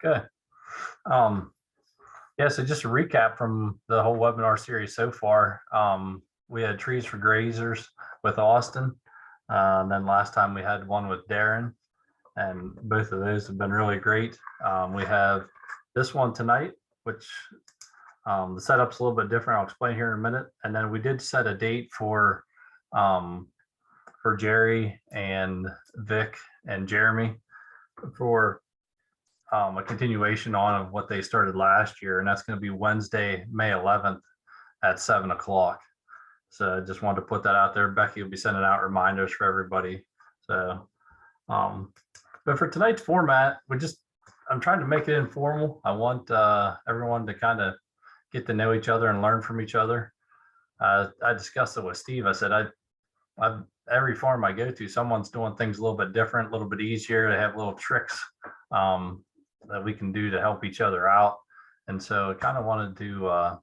Okay. Yeah, so just a recap from the whole webinar series so far. We had trees for grazers with Austin. And then last time we had one with Darren, and both of those have been really great. We have this one tonight, which the setup's a little bit different. I'll explain here in a minute. And then we did set a date for Jerry and Vic and Jeremy for a continuation on of what they started last year, and that's going to be Wednesday, May 11th at 7 o'clock. So I just wanted to put that out there. Becky will be sending out reminders for everybody. So, but for tonight's format, I'm trying to make it informal. I want everyone to kind of get to know each other and learn from each other. I discussed it with Steve. I said, every farm I go to, someone's doing things a little bit different, a little bit easier. They have little tricks that we can do to help each other out. And so I kind of wanted to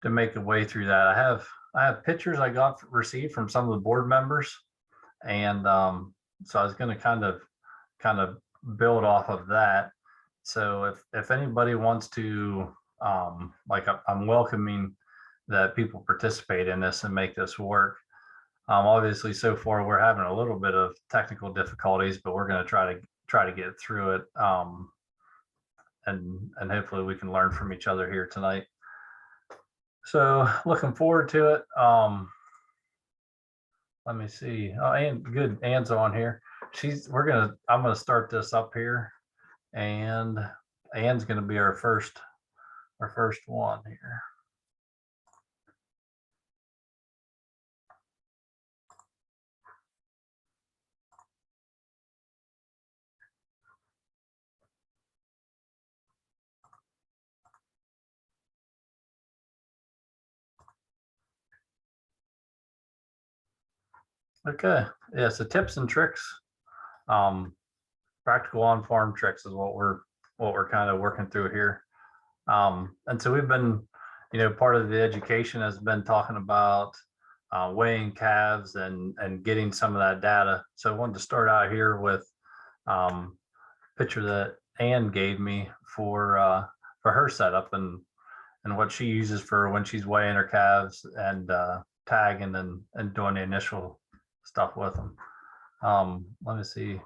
make a way through that. I have pictures I received from some of the board members. And so I was going to kind of build off of that. So if anybody wants to, I'm welcoming that people participate in this and make this work. Obviously, so far we're having a little bit of technical difficulties, but we're going to try to get through it, and hopefully we can learn from each other here tonight. So looking forward to it. Let me see. Oh, and good, Anne's on here. I'm gonna start this up here, and Anne's gonna be our first one here. Okay, yeah, so tips and tricks, practical on-farm tricks is what we're kind of working through here. And so we've been, part of the education has been talking about weighing calves and getting some of that data. So I wanted to start out here with picture that Anne gave me for her setup and what she uses for when she's weighing her calves and tagging and doing the initial stuff with them. Let me see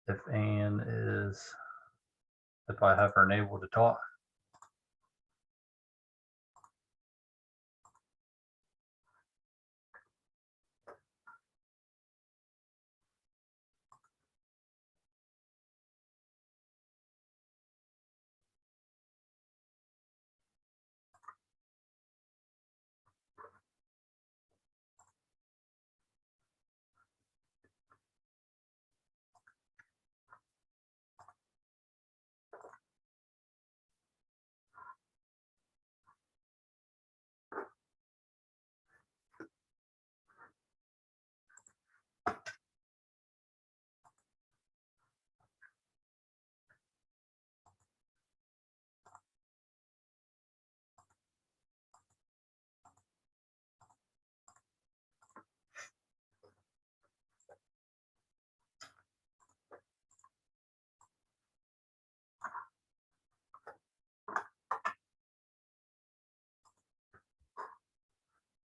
if if I have her enabled to talk.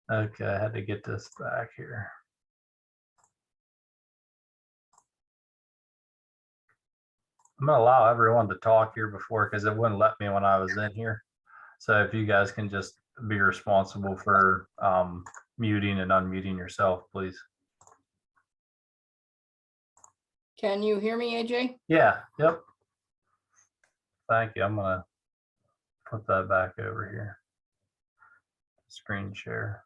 Okay, I had to get this back here. I'm gonna allow everyone to talk here before, because it wouldn't let me when I was in here. So if you guys can just be responsible for muting and unmuting yourself, please. Can you hear me, AJ? Yeah, yep. Thank you. I'm gonna put that back over here. Screen share.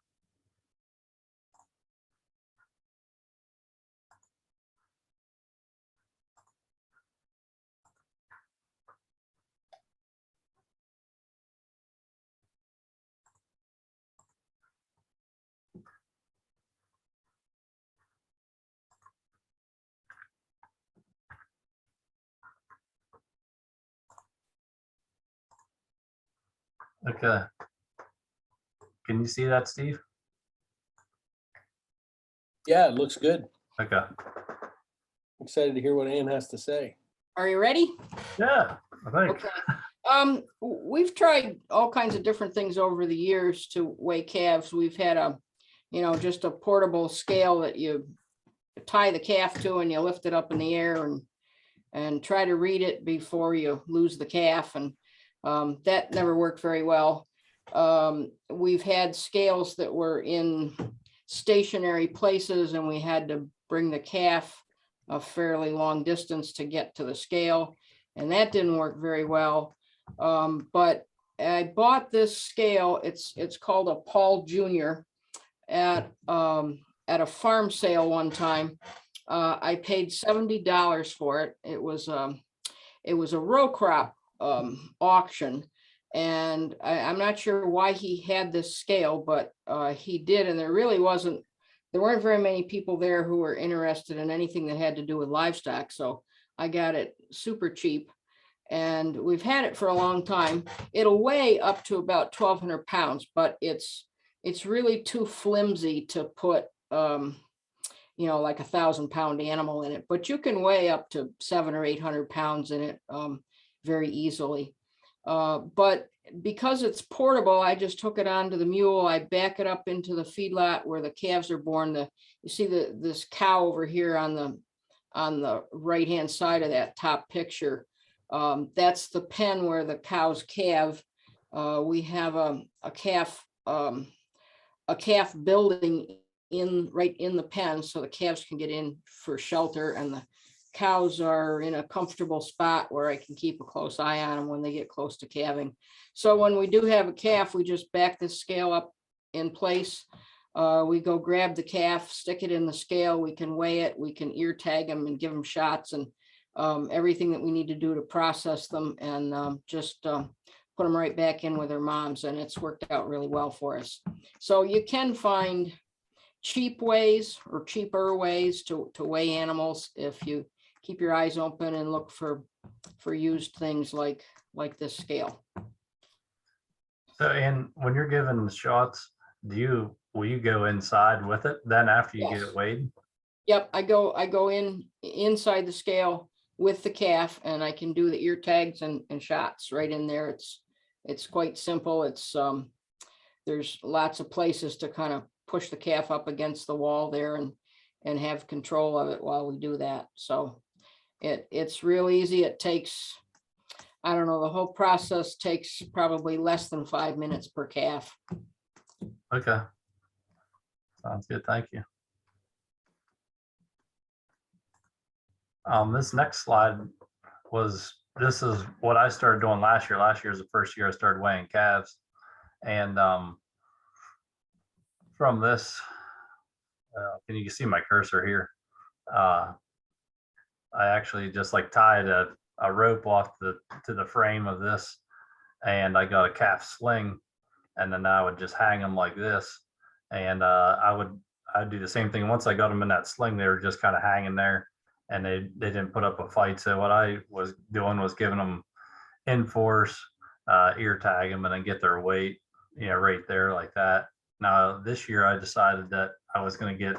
Okay. Can you see that, Steve? Yeah, it looks good. Okay. Excited to hear what Ann has to say. Are you ready? Yeah, I think. Okay. We've tried all kinds of different things over the years to weigh calves. We've had just a portable scale that you tie the calf to and you lift it up in the air and try to read it before you lose the calf. And that never worked very well. We've had scales that were in stationary places and we had to bring the calf a fairly long distance to get to the scale. And that didn't work very well. But I bought this scale. It's called a Paul Jr. at a farm sale one time. I paid $70 for it. It was a row crop auction, and I'm not sure why he had this scale, but he did, and there weren't very many people there who were interested in anything that had to do with livestock, so I got it super cheap, and we've had it for a long time. It'll weigh up to about 1,200 pounds, but it's really too flimsy to put like 1,000-pound animal in it, but you can weigh up to 700 or 800 pounds in it very easily. But because it's portable, I just hook it onto the mule. I back it up into the feedlot where the calves are born. You see this cow over here on the right-hand side of that top picture. That's the pen where the cows calve. We have a calf building right in the pen so the calves can get in for shelter, and the cows are in a comfortable spot where I can keep a close eye on them when they get close to calving. So when we do have a calf, we just back this scale up in place. We go grab the calf, stick it in the scale. We can weigh it. We can ear tag them and give them shots and everything that we need to do to process them, and just put them right back in with their moms. And it's worked out really well for us. So you can find cheap ways or cheaper ways to weigh animals if you keep your eyes open and look for used things like this scale. So, and when you're giving the shots, will you go inside with it then after you get Yes. it weighed? Yep, I go inside the scale with the calf, and I can do the ear tags and shots right in there. It's quite simple. It's there's lots of places to kind of push the calf up against the wall there and have control of it while we do that. So it's real easy. It takes, I don't know, the whole process takes probably less than 5 minutes per calf. Okay. Sounds good. Thank you. This next slide this is what I started doing last year. Last year is the first year I started weighing calves. And from this, can you see my cursor here? I actually just like tied a rope off to the frame of this, and I got a calf sling, and then I would just hang them like this, and I'd do the same thing. Once I got them in that sling, they were just kind of hanging there, and they didn't put up a fight. So what I was doing was giving them in force, ear tag them, and then get their weight, right there like that. Now this year I decided that I was going to get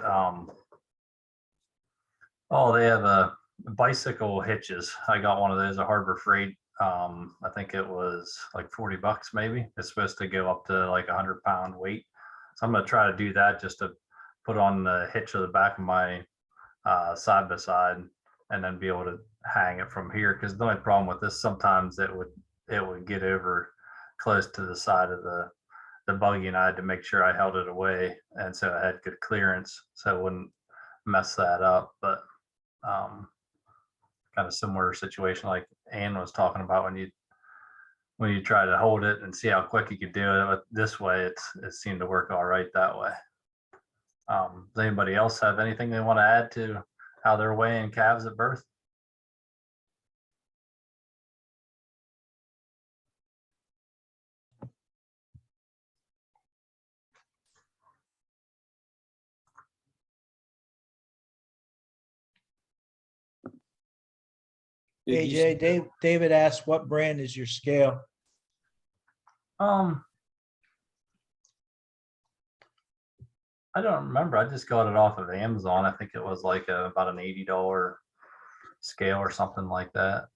they have bicycle hitches. I got one of those at Harbor Freight. I think it was like $40 maybe. It's supposed to go up to like 100-pound weight. So I'm going to try to do that just to put on the hitch of the back of my side by side, and then be able to hang it from here. Because the only problem with this, sometimes it would get over close to the side of the buggy, and I had to make sure I held it away, and so I had good clearance so it wouldn't mess that up. But kind of similar situation like Ann was talking about when you try to hold it and see how quick you could do it. But this way, it seemed to work all right that way. Does anybody else have anything they want to add to how they're weighing calves at birth? AJ, David asked, what brand is your scale? I don't remember. I just got it off of Amazon. I think it was like about an $80 scale or something like that.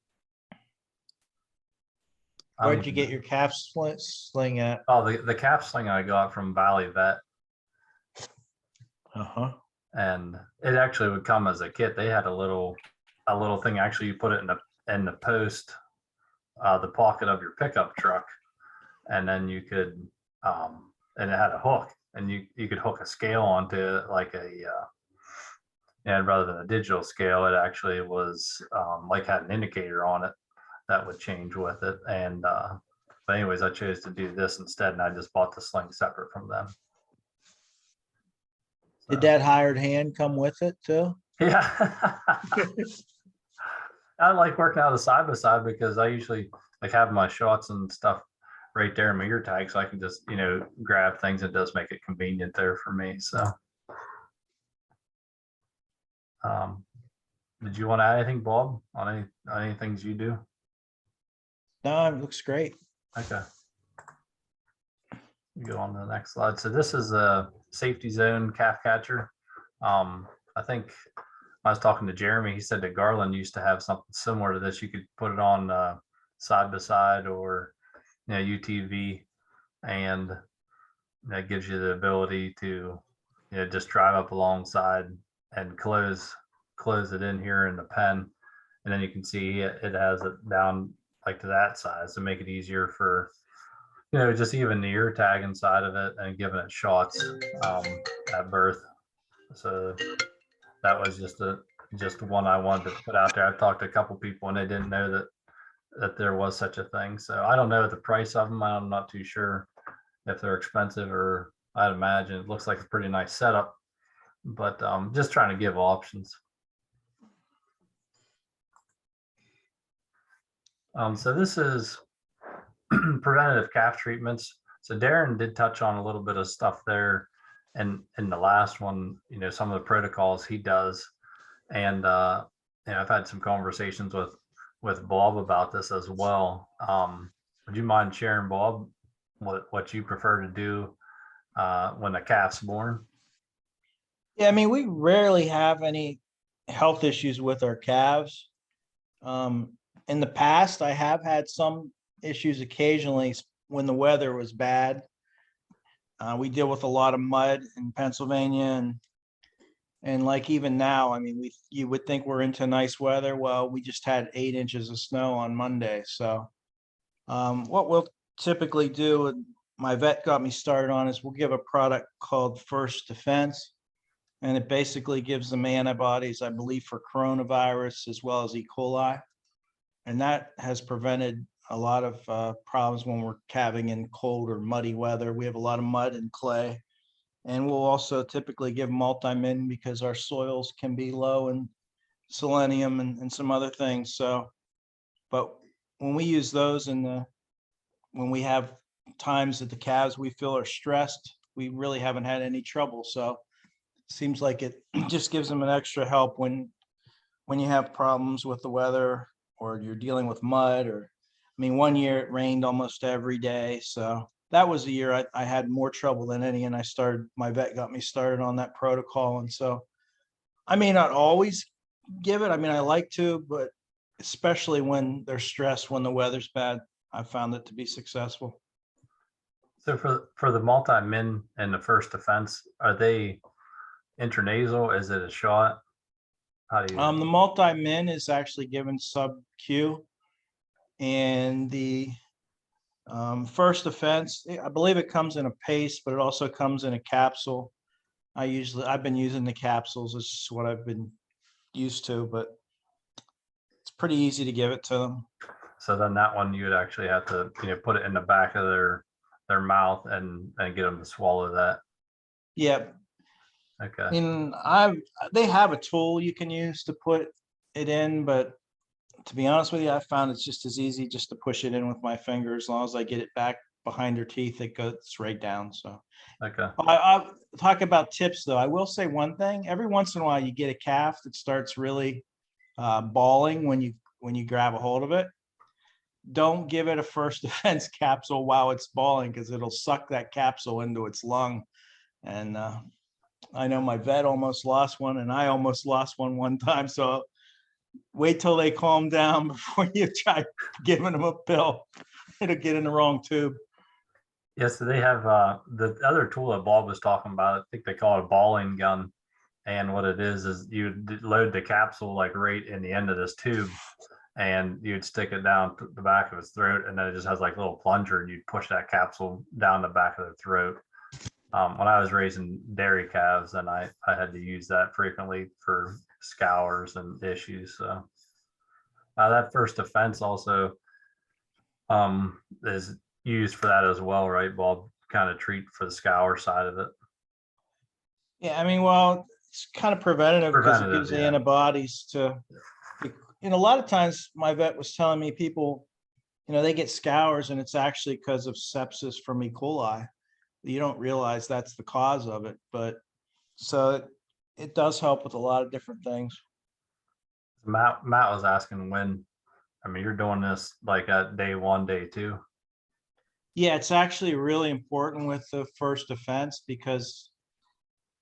Where'd you get your calf sling at? Oh, the calf sling I got from Valley Vet, Uh-huh. and it actually would come as a kit. They had a little thing. Actually, you put it in the post, the pocket of your pickup truck, and then you could, and it had a hook, and you could hook a scale onto it, like and rather than a digital scale, it actually was like had an indicator on it that would change with it. And but anyways, I chose to do this instead, and I just bought the sling separate from them. Did So, that hired hand come with it too? yeah. I like working out of side by side because I usually like have my shots and stuff right there in my ear tag, so I can just grab things. It does make it convenient there for me. So, did you want to add anything, Bob, on any things you do? No, it looks great. Okay. Go on to the next slide. So this is a safety zone calf catcher. I think I was talking to Jeremy. He said that Garland used to have something similar to this. You could put it on side by side or UTV, and that gives you the ability to just drive up alongside and close it in here in the pen, and then you can see it has it down like to that size to make it easier for just even the ear tag inside of it and giving it shots at birth. So that was just one I wanted to put out there. I've talked to a couple people and they didn't know that there was such a thing. So I don't know the price of them. I'm not too sure if they're expensive, or I'd imagine it looks like a pretty nice setup, but just trying to give options. So this is preventative calf treatments. So Darren did touch on a little bit of stuff there, and in the last one, some of the protocols he does, and I've had some conversations with Bob about this as well. Would you mind sharing, Bob, what you prefer to do when the calf's born? Yeah, I mean, we rarely have any health issues with our calves. In the past, I have had some issues occasionally when the weather was bad. We deal with a lot of mud in Pennsylvania, and like even now, I mean, you would think we're into nice weather. Well, we just had 8 inches of snow on Monday. So what we'll typically do, and my vet got me started on, is we'll give a product called First Defense. And it basically gives them antibodies, I believe, for coronavirus as well as E. coli. And that has prevented a lot of problems when we're calving in cold or muddy weather. We have a lot of mud and clay. And we'll also typically give multi-min because our soils can be low in selenium and some other things. So, but when we use those when we have times that the calves we feel are stressed, we really haven't had any trouble. So seems like it just gives them an extra help when you have problems with the weather or you're dealing with mud. Or I mean, one year it rained almost every day. So that was the year I had more trouble than any. And my vet got me started on that protocol. And so I may not always give it. I mean, I like to, but especially when they're stressed, when the weather's bad, I found it to be successful. So for the multi-min and the First Defense, are they intranasal? Is it a shot? How do you? The multi-min is actually given sub-Q, and the First Defense, I believe it comes in a paste, but it also comes in a capsule. I've been using the capsules. It's just what I've been used to, but it's pretty easy to give it to them. So then that one you would actually have to put it in the back of their mouth and get them to swallow that. Yeah. Okay. And they have a tool you can use to put it in, but to be honest with you, I found it's just as easy just to push it in with my finger. As long as I get it back behind her teeth, it goes right down. So Okay. I talk about tips though. I will say one thing: every once in a while, you get a calf that starts really bawling when you grab a hold of it. Don't give it a First Defense capsule while it's bawling, because it'll suck that capsule into its lung. And I know my vet almost lost one, and I almost lost one time. So wait till they calm down before you try giving them a pill. It'll get in the wrong tube. Yes, so they have the other tool that Bob was talking about. I think they call it a balling gun. And what it is you load the capsule like right in the end of this tube, and you'd stick it down the back of his throat, and then it just has like a little plunger, and you'd push that capsule down the back of the throat. When I was raising dairy calves, and I had to use that frequently for scours and issues. So that first defense also is used for that as well, right, Bob? Kind of treat for the scour side of it. Yeah, I mean, well, it's kind of preventative because it Preventative, gives the yeah. antibodies to, a lot of times my vet was telling me people, they get scours and it's actually because of sepsis from E. coli. You don't realize that's the cause of it, but so it does help with a lot of different things. Matt was asking when, I mean, you're doing this like at day 1, day 2. Yeah, it's actually really important with the first defense because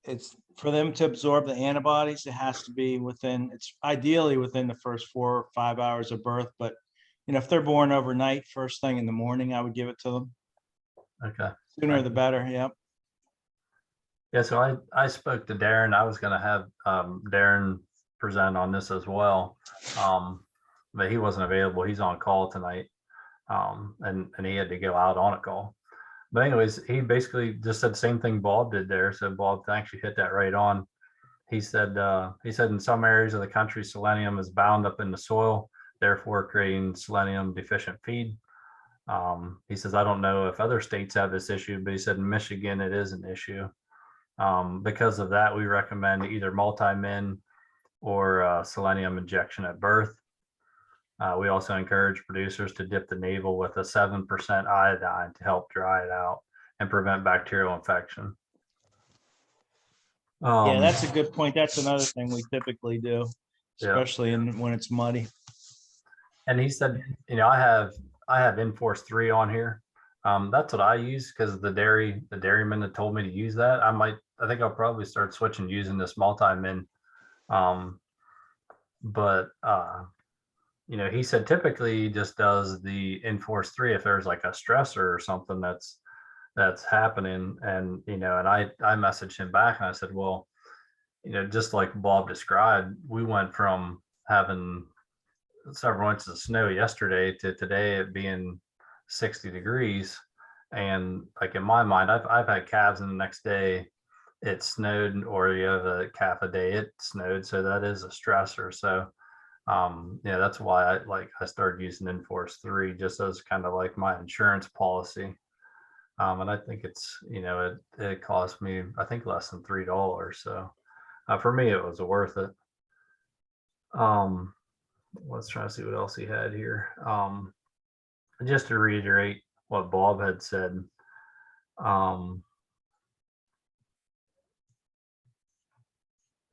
it's for them to absorb the antibodies. It has to be it's ideally within the first 4 or 5 hours of birth. But, if they're born overnight, first thing in the morning, I would give it to them. Okay. Sooner the better. Yep. Yeah, so I spoke to Darren. I was going to have Darren present on this as well, but he wasn't available. He's on call tonight, and he had to go out on a call. But anyways, he basically just said the same thing Bob did there. So Bob, thanks, you hit that right on. He said in some areas of the country, selenium is bound up in the soil, therefore creating selenium deficient feed. He says, I don't know if other states have this issue, but he said in Michigan, it is an issue. Because of that, we recommend either multi-min or selenium injection at birth. We also encourage producers to dip the navel with a 7% iodine to help dry it out and prevent bacterial infection. Yeah, that's a good point. That's another thing we typically do, especially when it's muddy. And he said, I have Enforce 3 on here. That's what I use because the dairyman that told me to use that. I think I'll probably start switching using this multi-min. But he said typically he just does the Enforce 3 if there's like a stressor or something that's happening. And and I messaged him back and I said, well, just like Bob described, we went from having several inches of snow yesterday to today it being 60 degrees. And like in my mind, I've had calves and the next day it snowed, or you have a calf a day it snowed. So that is a stressor. So that's why I started using Enforce 3 just as kind of like my insurance policy. And I think it's, it cost me, I think less than $3. So for me, it was worth it. Let's try to see what else he had here. Just to reiterate what Bob had said,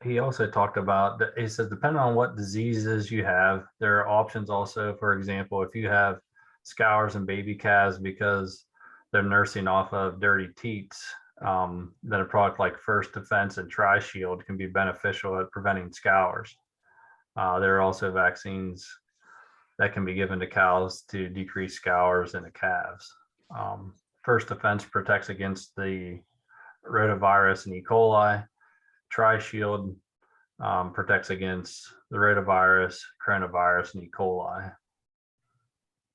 he also talked about that. He said, depending on what diseases you have, there are options also. For example, if you have scours and baby calves because they're nursing off of dirty teats, then a product like First Defense and Tri-Shield can be beneficial at preventing scours. There are also vaccines that can be given to cows to decrease scours in the calves. First Defense protects against the rotavirus and E. coli. Tri-Shield protects against the rotavirus, coronavirus, and E. coli.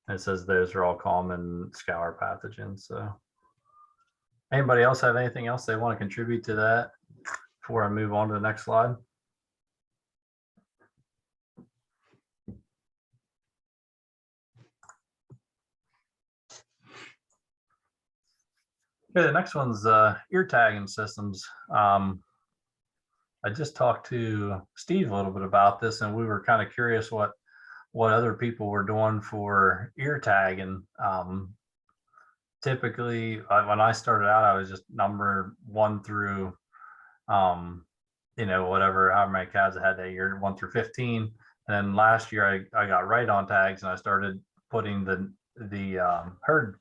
It says those are all common scour pathogens. So anybody else have anything else they want to contribute to that before I move on to the next slide? Okay, the next one's ear tagging systems. I just talked to Steve a little bit about this, and we were kind of curious what other people were doing for ear tagging. Typically, when I started out, I was just number 1 through, whatever, however many calves I had that year, 1 through 15. And then last year, I got right on tags, and I started putting the herd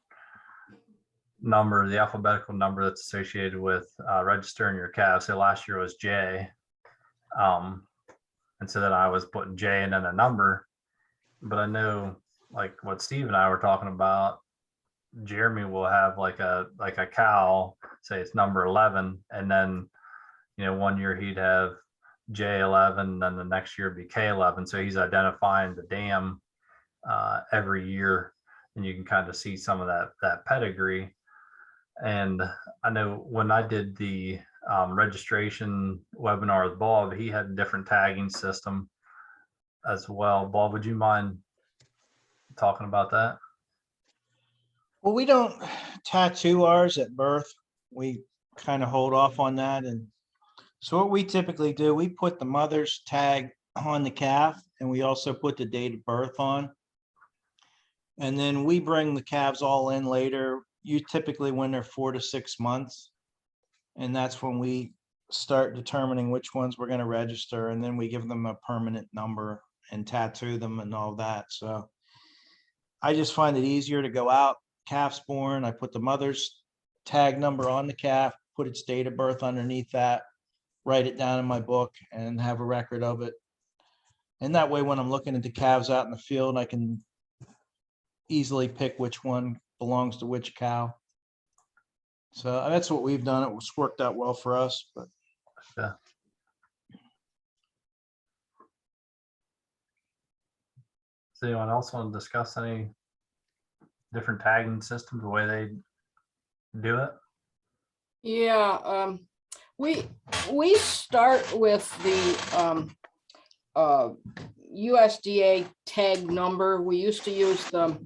number, the alphabetical number that's associated with registering your calves. So last year was J. And And so then I was putting J and then a number. But I know, like what Steve and I were talking about, Jeremy will have like a cow, say it's number 11, and then, you know, one year he'd have J11, then the next year it'd be K11. So he's identifying the dam every year, and you can kind of see some of that pedigree. And I know when I did the registration webinar with Bob, he had a different tagging system as well. Bob, would you mind talking about that? Well, we don't tattoo ours at birth. We kind of hold off on that. And so what we typically do, we put the mother's tag on the calf, and we also put the date of birth on. And then we bring the calves all in later, you typically when they're 4 to 6 months. And that's when we start determining which ones we're going to register. And then we give them a permanent number and tattoo them and all that. So I just find it easier to go out, calf's born, I put the mother's tag number on the calf, put its date of birth underneath that, write it down in my book and have a record of it. And that way, when I'm looking at the calves out in the field, I can easily pick which one belongs to which cow. So that's what we've done. It was worked out well for us, but Yeah. Does anyone else want to discuss any different tagging systems, the way they do it? Yeah, we start with the USDA tag number. We used to use the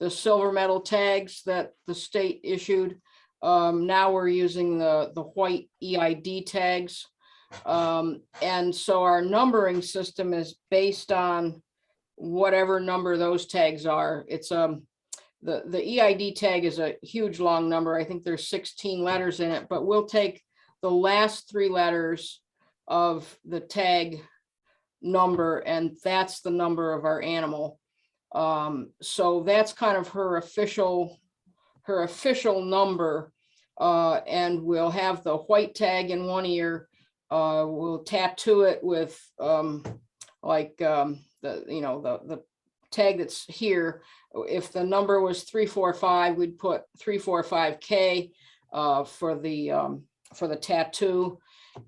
silver metal tags that the state issued. Now we're using the white EID tags. And so our numbering system is based on whatever number those tags are. It's the EID tag is a huge long number. I think there's 16 letters in it, but we'll take the last 3 letters of the tag number, and that's the number of our animal. So that's kind of her official number. And we'll have the white tag in one ear. We'll tattoo it with the tag that's here. If the number was 345, we'd put 345K for the tattoo.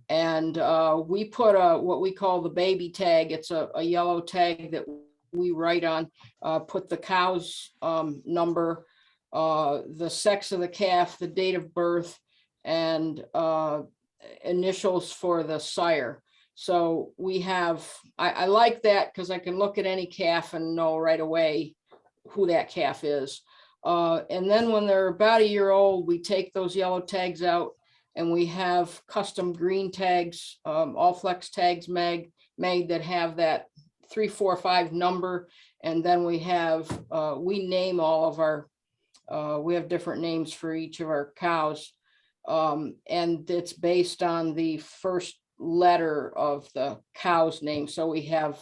And we put what we call the baby tag. It's a yellow tag that we write on, put the cow's number, the sex of the calf, the date of birth, and initials for the sire. So we have, I like that because I can look at any calf and know right away who that calf is. And then when they're about a year old, we take those yellow tags out and we have custom green tags, all flex tags made that have that 345 number. And then we have, we name all of our, we have different names for each of our cows. And it's based on the first letter of the cow's name. So we have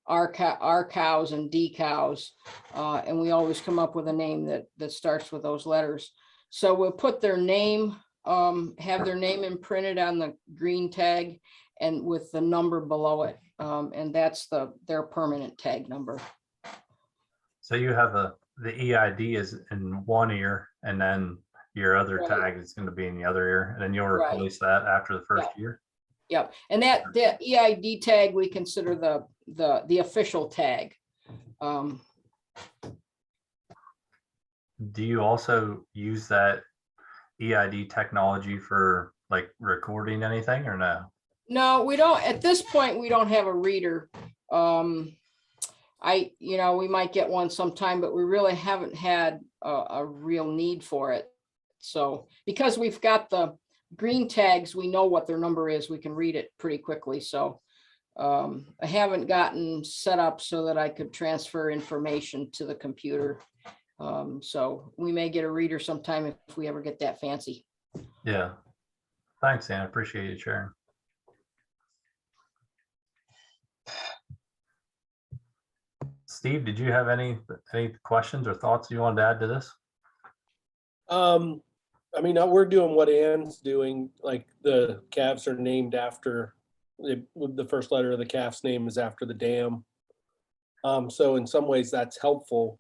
our cows and D cows, and we always come up with a name that starts with those letters. So we'll put their name, have their name imprinted on the green tag and with the number below it. And that's their permanent tag number. So you have the EID is in one ear, and then your other Right. tag is going to be in the other ear, and then you'll Right. replace that after the first year. Yep. And that EID tag, we consider the official tag. Do you also use that EID technology for like recording anything or no? No, we don't. At this point, we don't have a reader. We might get one sometime, but we really haven't had a real need for it. So because we've got the green tags, we know what their number is. We can read it pretty quickly. So I haven't gotten set up so that I could transfer information to the computer. So we may get a reader sometime if we ever get that fancy. Yeah. Thanks, Ann. I appreciate you sharing. Steve, did you have any questions or thoughts you wanted to add to this? I mean, we're doing what Ann's doing, like the calves are named after the first letter of the calf's name is after the dam. So in some ways that's helpful.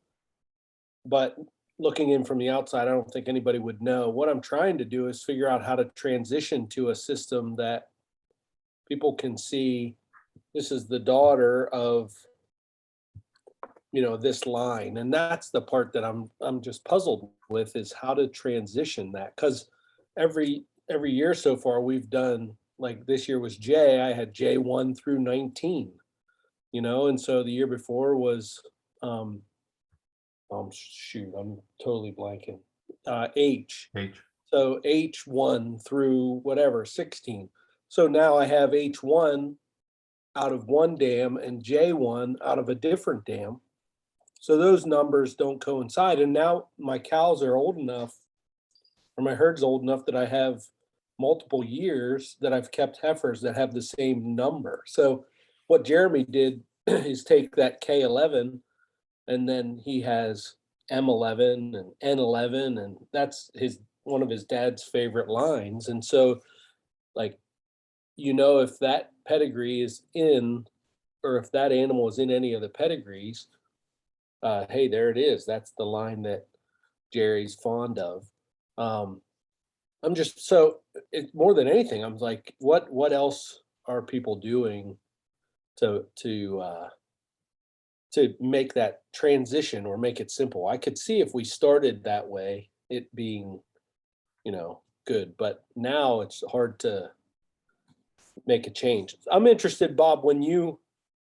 But looking in from the outside, I don't think anybody would know. What I'm trying to do is figure out how to transition to a system that people can see this is the daughter of, this line. And that's the part that I'm just puzzled with, is how to transition that. Because every year so far we've done, like this year was J, I had J1 through 19, and so the year before was shoot, I'm totally blanking. H. H. So H1 through whatever, 16. So now I have H1 out of one dam and J1 out of a different dam. So those numbers don't coincide. And now my cows are old enough, or my herd's old enough, that I have multiple years that I've kept heifers that have the same number. So what Jeremy did is take that K11, and then he has M11 and N11, and that's one of his dad's favorite lines. And so, like, if that pedigree is in, or if that animal is in any of the pedigrees, hey, there it is. That's the line that Jerry's fond of. I'm just, so it, more than anything, I'm like, what else are people doing to make that transition or make it simple? I could see if we started that way, it being, good, but now it's hard to make a change. I'm interested, Bob, when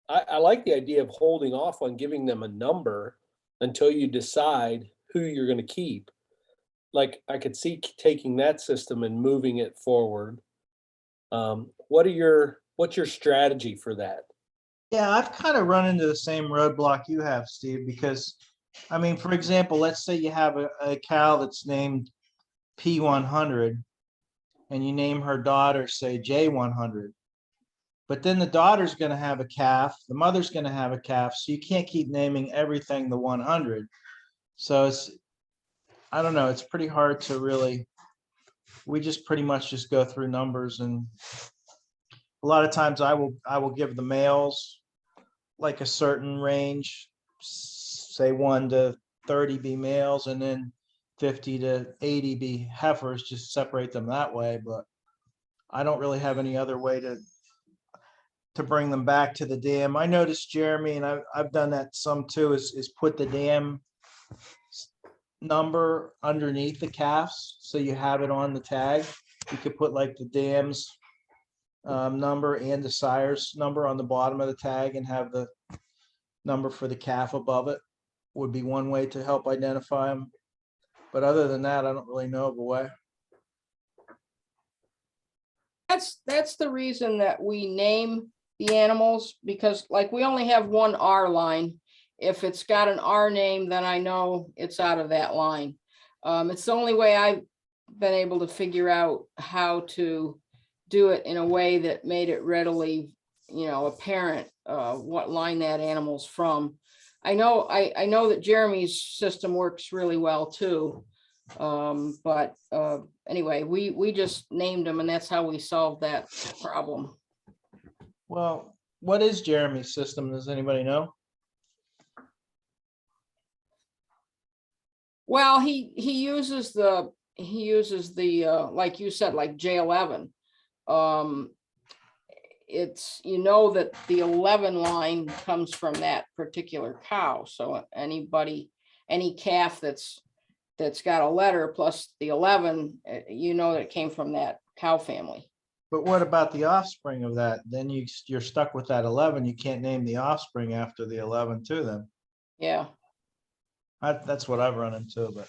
I like the idea of holding off on giving them a number until you decide who you're going to keep. Like, I could see taking that system and moving it forward. What's your strategy for that? Yeah, I've kind of run into the same roadblock you have, Steve, because, I mean, for example, let's say you have a cow that's named P100 and you name her daughter, say J100. But then the daughter's going to have a calf, the mother's going to have a calf, so you can't keep naming everything the 100. So I don't know, it's pretty hard to really, we just pretty much just go through numbers, and a lot of times I will give the males like a certain range, say 1 to 30 be males, and then 50 to 80 be heifers, just separate them that way. But I don't really have any other way to bring them back to the dam. I noticed, Jeremy, and I've done that some too, is put the dam number underneath the calves, so you have it on the tag. You could put like the dam's number and the sire's number on the bottom of the tag, and have the number for the calf above it. Would be one way to help identify them. But other than that, I don't really know of a way. That's the reason that we name the animals, because like we only have one R line. If it's got an R name, then I know it's out of that line. It's the only way I've been able to figure out how to do it in a way that made it readily, apparent what line that animal's from. I know that Jeremy's system works really well too. But anyway, we just named them, and that's how we solved that problem. Well, what is Jeremy's system? Does anybody know? Well, he uses the like you said, like J11. It's, that the 11 line comes from that particular cow. So any calf that's got a letter plus the 11, that it came from that cow family. But what about the offspring of that? Then you're stuck with that 11. You can't name the offspring after the 11 too then. Yeah. That's what I've run into. But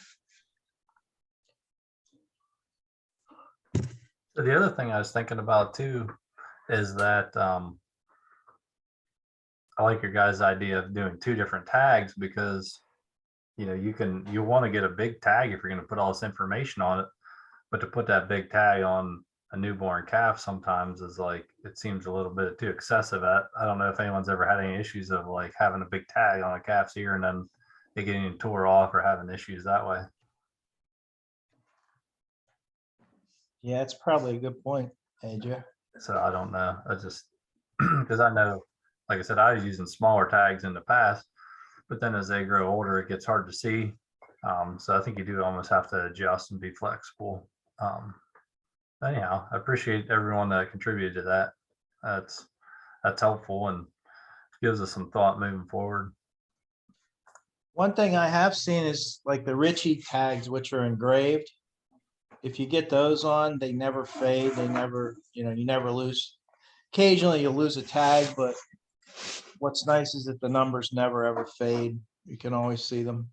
So the other thing I was thinking about too is that I like your guys' idea of doing 2 different tags, because you want to get a big tag if you're going to put all this information on it, but to put that big tag on a newborn calf sometimes is like, it seems a little bit too excessive. I don't know if anyone's ever had any issues of like having a big tag on a calf's ear and then it getting tore off, or having issues that way. yeah, it's probably a good point, AJ. So I don't know. because I know, like I said, I was using smaller tags in the past, but then as they grow older, it gets hard to see. So I think you do almost have to adjust and be flexible. Anyhow, I appreciate everyone that contributed to that. That's helpful and gives us some thought moving forward. One thing I have seen is like the Ritchie tags, which are engraved. If you get those on, they never fade. They never, you never lose. Occasionally you lose a tag, but what's nice is that the numbers never ever fade. You can always see them.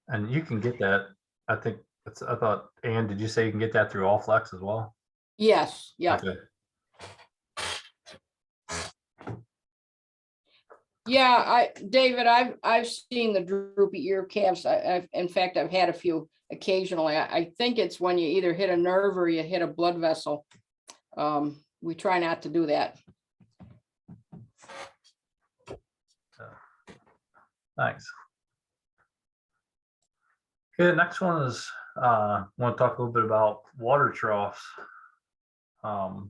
And you can get that. I think I thought, Ann, did you say you can get that through Allflex as well? Yes, yeah. Okay. Yeah, David, I've seen the droopy ear calves. In fact, I've had a few occasionally. I think it's when you either hit a nerve or you hit a blood vessel. We try not to do that. Thanks. Okay, next one is I want to talk a little bit about water troughs. So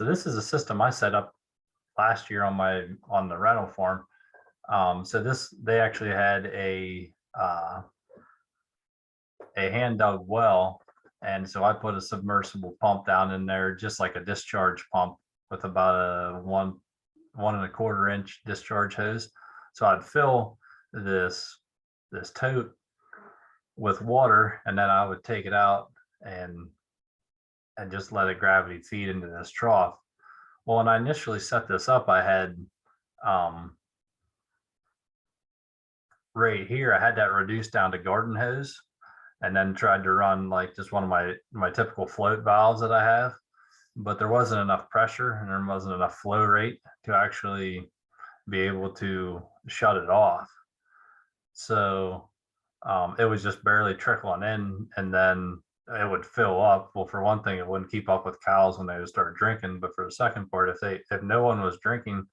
this is a system I set up last year on the rental farm. So they actually had a hand dug well, and so I put a submersible pump down in there, just like a discharge pump with about a 1.25 inch discharge hose. So I'd fill this tote with water, and then I would take it out and just let it gravity feed into this trough. Well, when I initially set this up, I had right here, I had that reduced down to garden hose, and then tried to run like just one of my typical float valves that I have, but there wasn't enough pressure and there wasn't enough flow rate to actually be able to shut it off. So it was just barely trickling in, and then it would fill up. Well, for one thing, it wouldn't keep up with cows when they would start drinking. But for the second part, if no one was drinking,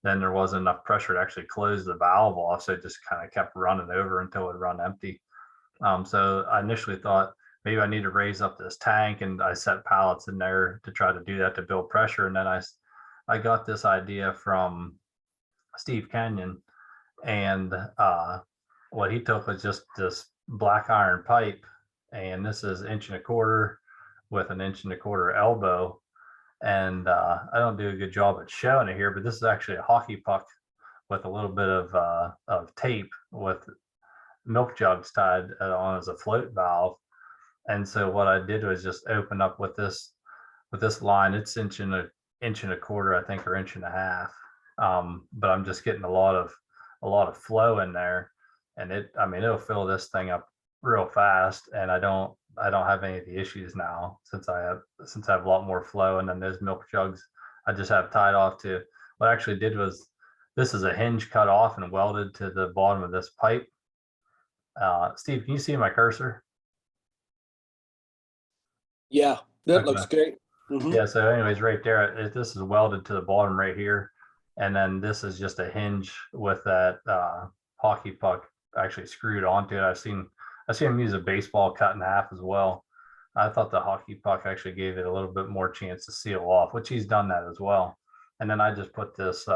then there wasn't enough pressure to actually close the valve off. So it just kind of kept running over until it run empty. So I initially thought maybe I need to raise up this tank, and I set pallets in there to try to do that to build pressure. And then I got this idea from Steve Kenyon, and what he took was just this black iron pipe, and this is 1.25 inches with an 1.25 inch elbow. And I don't do a good job at showing it here, but this is actually a hockey puck with a little bit of tape with milk jugs tied on as a float valve. And so what I did was just open up with this line. It's 1.25 inches, I think, or 1.5 inches. But I'm just getting a lot of flow in there, and it'll fill this thing up real fast, and I don't have any of the issues now since I have a lot more flow. And then those milk jugs I just have tied off to, what I actually did was, this is a hinge cut off and welded to the bottom of this pipe. Steve, can you see my cursor? Yeah, that Okay. looks great. Mhm. Yeah, so anyways, right there, this is welded to the bottom right here. And then this is just a hinge with that hockey puck actually screwed onto it. I've seen him use a baseball cut in half as well. I thought the hockey puck actually gave it a little bit more chance to seal off, which he's done that as well. And then I just put this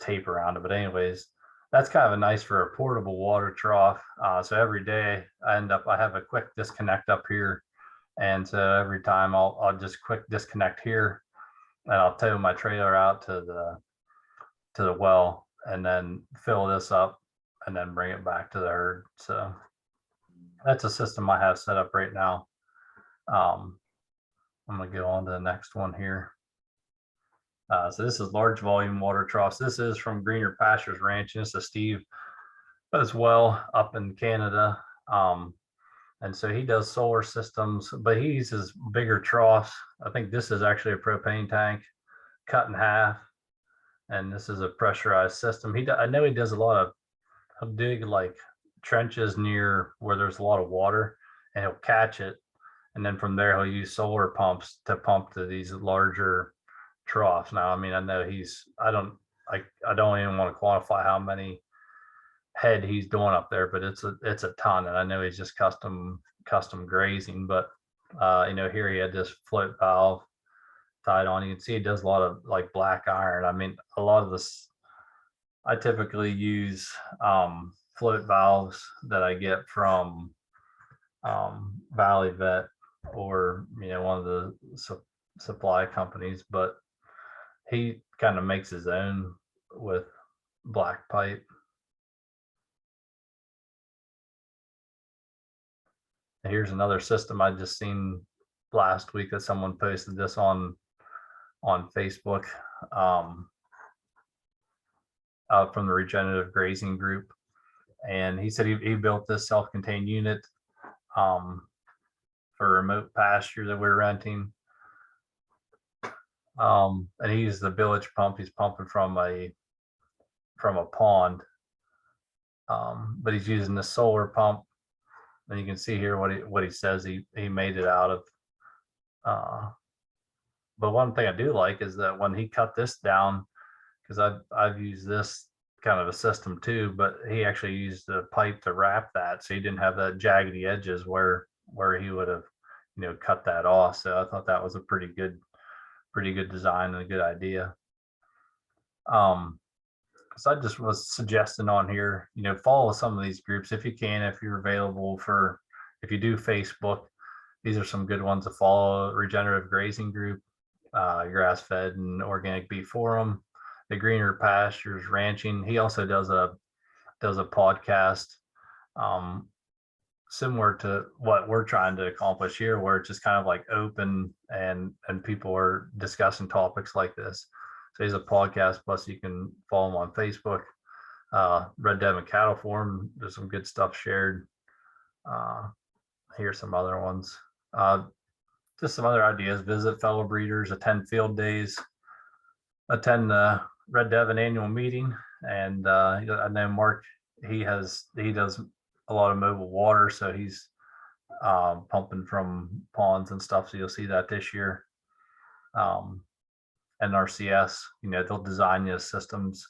tape around it. But anyways, that's kind of a nice for a portable water trough. So every day I have a quick disconnect up here. And so every time I'll just quick disconnect here, and I'll tow my trailer out to the well, and then fill this up, and then bring it back to the herd. So that's a system I have set up right now. I'm gonna go on to the next one here. So this is large volume water troughs. This is from Greener Pastures Ranch. And this is Steve as well up in Canada. And so he does solar systems, but he uses bigger troughs. I think this is actually a propane tank cut in half, and this is a pressurized system. I know he does a lot of dig like trenches near where there's a lot of water, and he'll catch it, and then from there he'll use solar pumps to pump to these larger troughs. Now, I mean, I know I don't even want to quantify how many head he's doing up there, but it's a ton, and I know he's just custom grazing. But Here he had this float valve tied on. You can see he does a lot of like black iron. I mean, a lot of this, I typically use float valves that I get from Valley Vet or one of the supply companies, but he kind of makes his own with black pipe. And here's another system I just seen last week that someone posted this on Facebook from the regenerative grazing group, and he said he built this self-contained unit for remote pasture that we're renting. And he used the village pump. He's pumping from a pond, but he's using the solar pump. And you can see here what he says he made it out of. But one thing I do like is that when he cut this down, because I've used this kind of a system too, but he actually used the pipe to wrap that, so he didn't have that jaggedy edges where he would have cut that off. So I thought that was a pretty good design and a good idea. So I just was suggesting on here, follow some of these groups if you can, if you're available if you do Facebook, these are some good ones to follow. Regenerative Grazing Group, Grass Fed and Organic Beef Forum, the Greener Pastures Ranching. He also does a podcast similar to what we're trying to accomplish here, where it's just kind of like open and people are discussing topics like this. So he's a podcast, plus you can follow him on Facebook. Red Devon Cattle Forum, there's some good stuff shared. Here's some other ones. Just some other ideas: visit fellow breeders, attend field days, attend the Red Devon annual meeting. And I know Mark, he does a lot of mobile water, so he's pumping from ponds and stuff. So you'll see that this year. And RCS, they'll design you systems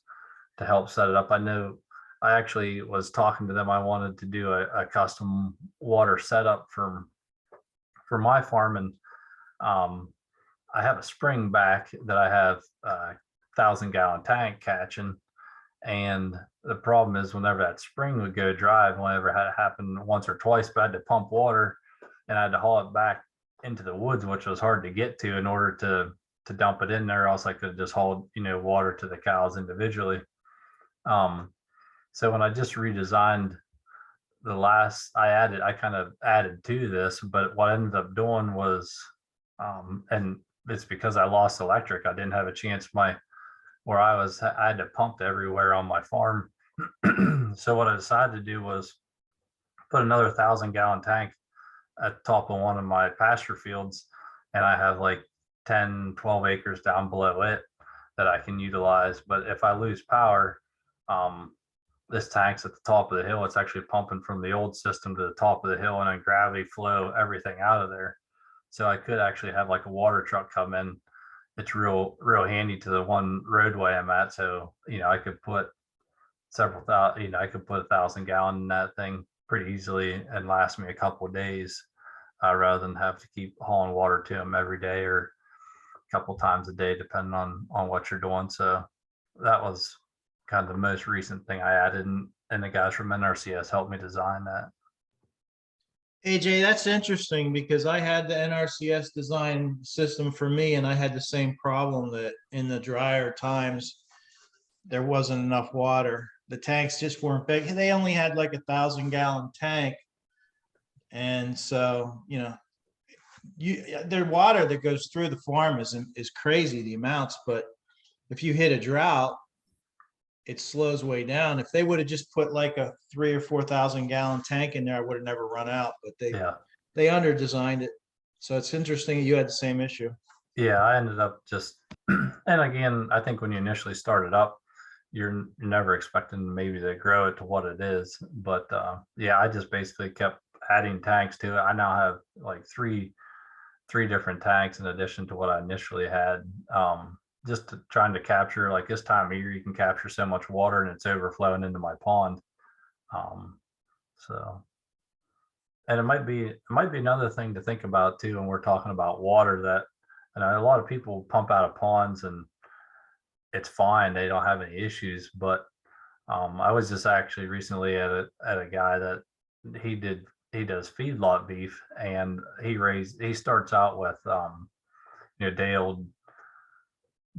to help set it up. I know I actually was talking to them. I wanted to do a custom water setup for my farm, and I have a spring back that I have a 1,000-gallon tank catching. And the problem is, whenever that spring would go dry, whenever it had happened once or twice, but I had to pump water and I had to haul it back into the woods, which was hard to get to in order to dump it in there, else I could just haul water to the cows individually. So when I just redesigned I kind of added to this, but what I ended up doing was, and it's because I lost electric, I didn't have a chance. I had to pump everywhere on my farm. So what I decided to do was put another 1,000-gallon tank at the top of one of my pasture fields, and I have like 10, 12 acres down below it that I can utilize. But if I lose power, this tank's at the top of the hill. It's actually pumping from the old system to the top of the hill, and then gravity flow everything out of there. So I could actually have like a water truck come in. It's real handy to the one roadway I'm at. So, I could put I could put 1,000-gallon in that thing pretty easily and last me a couple of days, rather than have to keep hauling water to them every day or a couple times a day, depending on what you're doing. So that was kind of the most recent thing I added, and the guys from NRCS helped me design that. AJ, that's interesting, because I had the NRCS design system for me, and I had the same problem, that in the drier times there wasn't enough water. The tanks just weren't big. They only had like 1,000-gallon tank, and so their water that goes through the farm is crazy, the amounts. But if you hit a drought, it slows way down. If they would have just put like a 3,000 or 4,000-gallon tank in there, I would have never run out. But they under designed it. So it's interesting you had the same issue. Yeah, I ended up just, and again, I think when you initially started up, you're never expecting maybe to grow it to what it is. But I just basically kept adding tanks to it. I now have like three different tanks in addition to what I initially had. Just trying to capture, like this time of year, you can capture so much water and it's overflowing into my pond. So And it might be another thing to think about too when we're talking about water, that and a lot of people pump out of ponds and it's fine, they don't have any issues. But I was just actually recently at a guy that he does feedlot beef, and he starts out with day old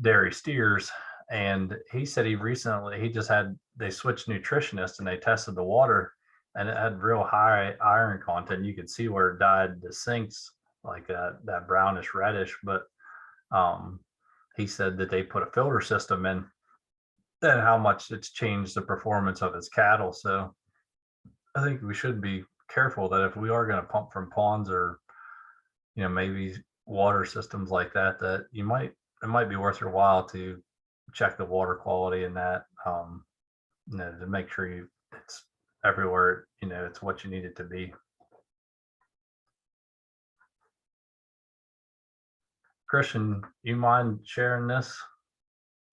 dairy steers. And he said he just had they switched nutritionists and they tested the water, and it had real high iron content. You could see where it dyed the sinks like that brownish reddish. But um he said that they put a filter system in, and how much it's changed the performance of his cattle. So I think we should be careful that if we are going to pump from ponds, or maybe water systems like that, that it might be worth your while to check the water quality in that, to make sure it's everywhere, it's what you need it to be. Christian, you mind sharing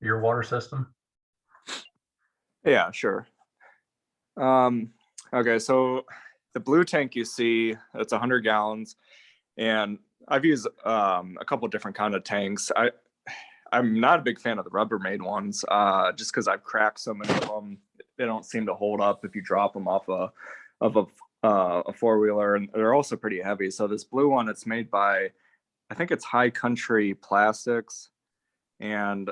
your water system? Yeah, sure. Okay, so the blue tank you see, it's 100 gallons, and I've used a couple different kind of tanks. I'm not a big fan of the Rubbermaid ones, just because I've cracked so many of them. They don't seem to hold up if you drop them off a four-wheeler, and they're also pretty heavy. So this blue one, it's made by, I think it's High Country Plastics, and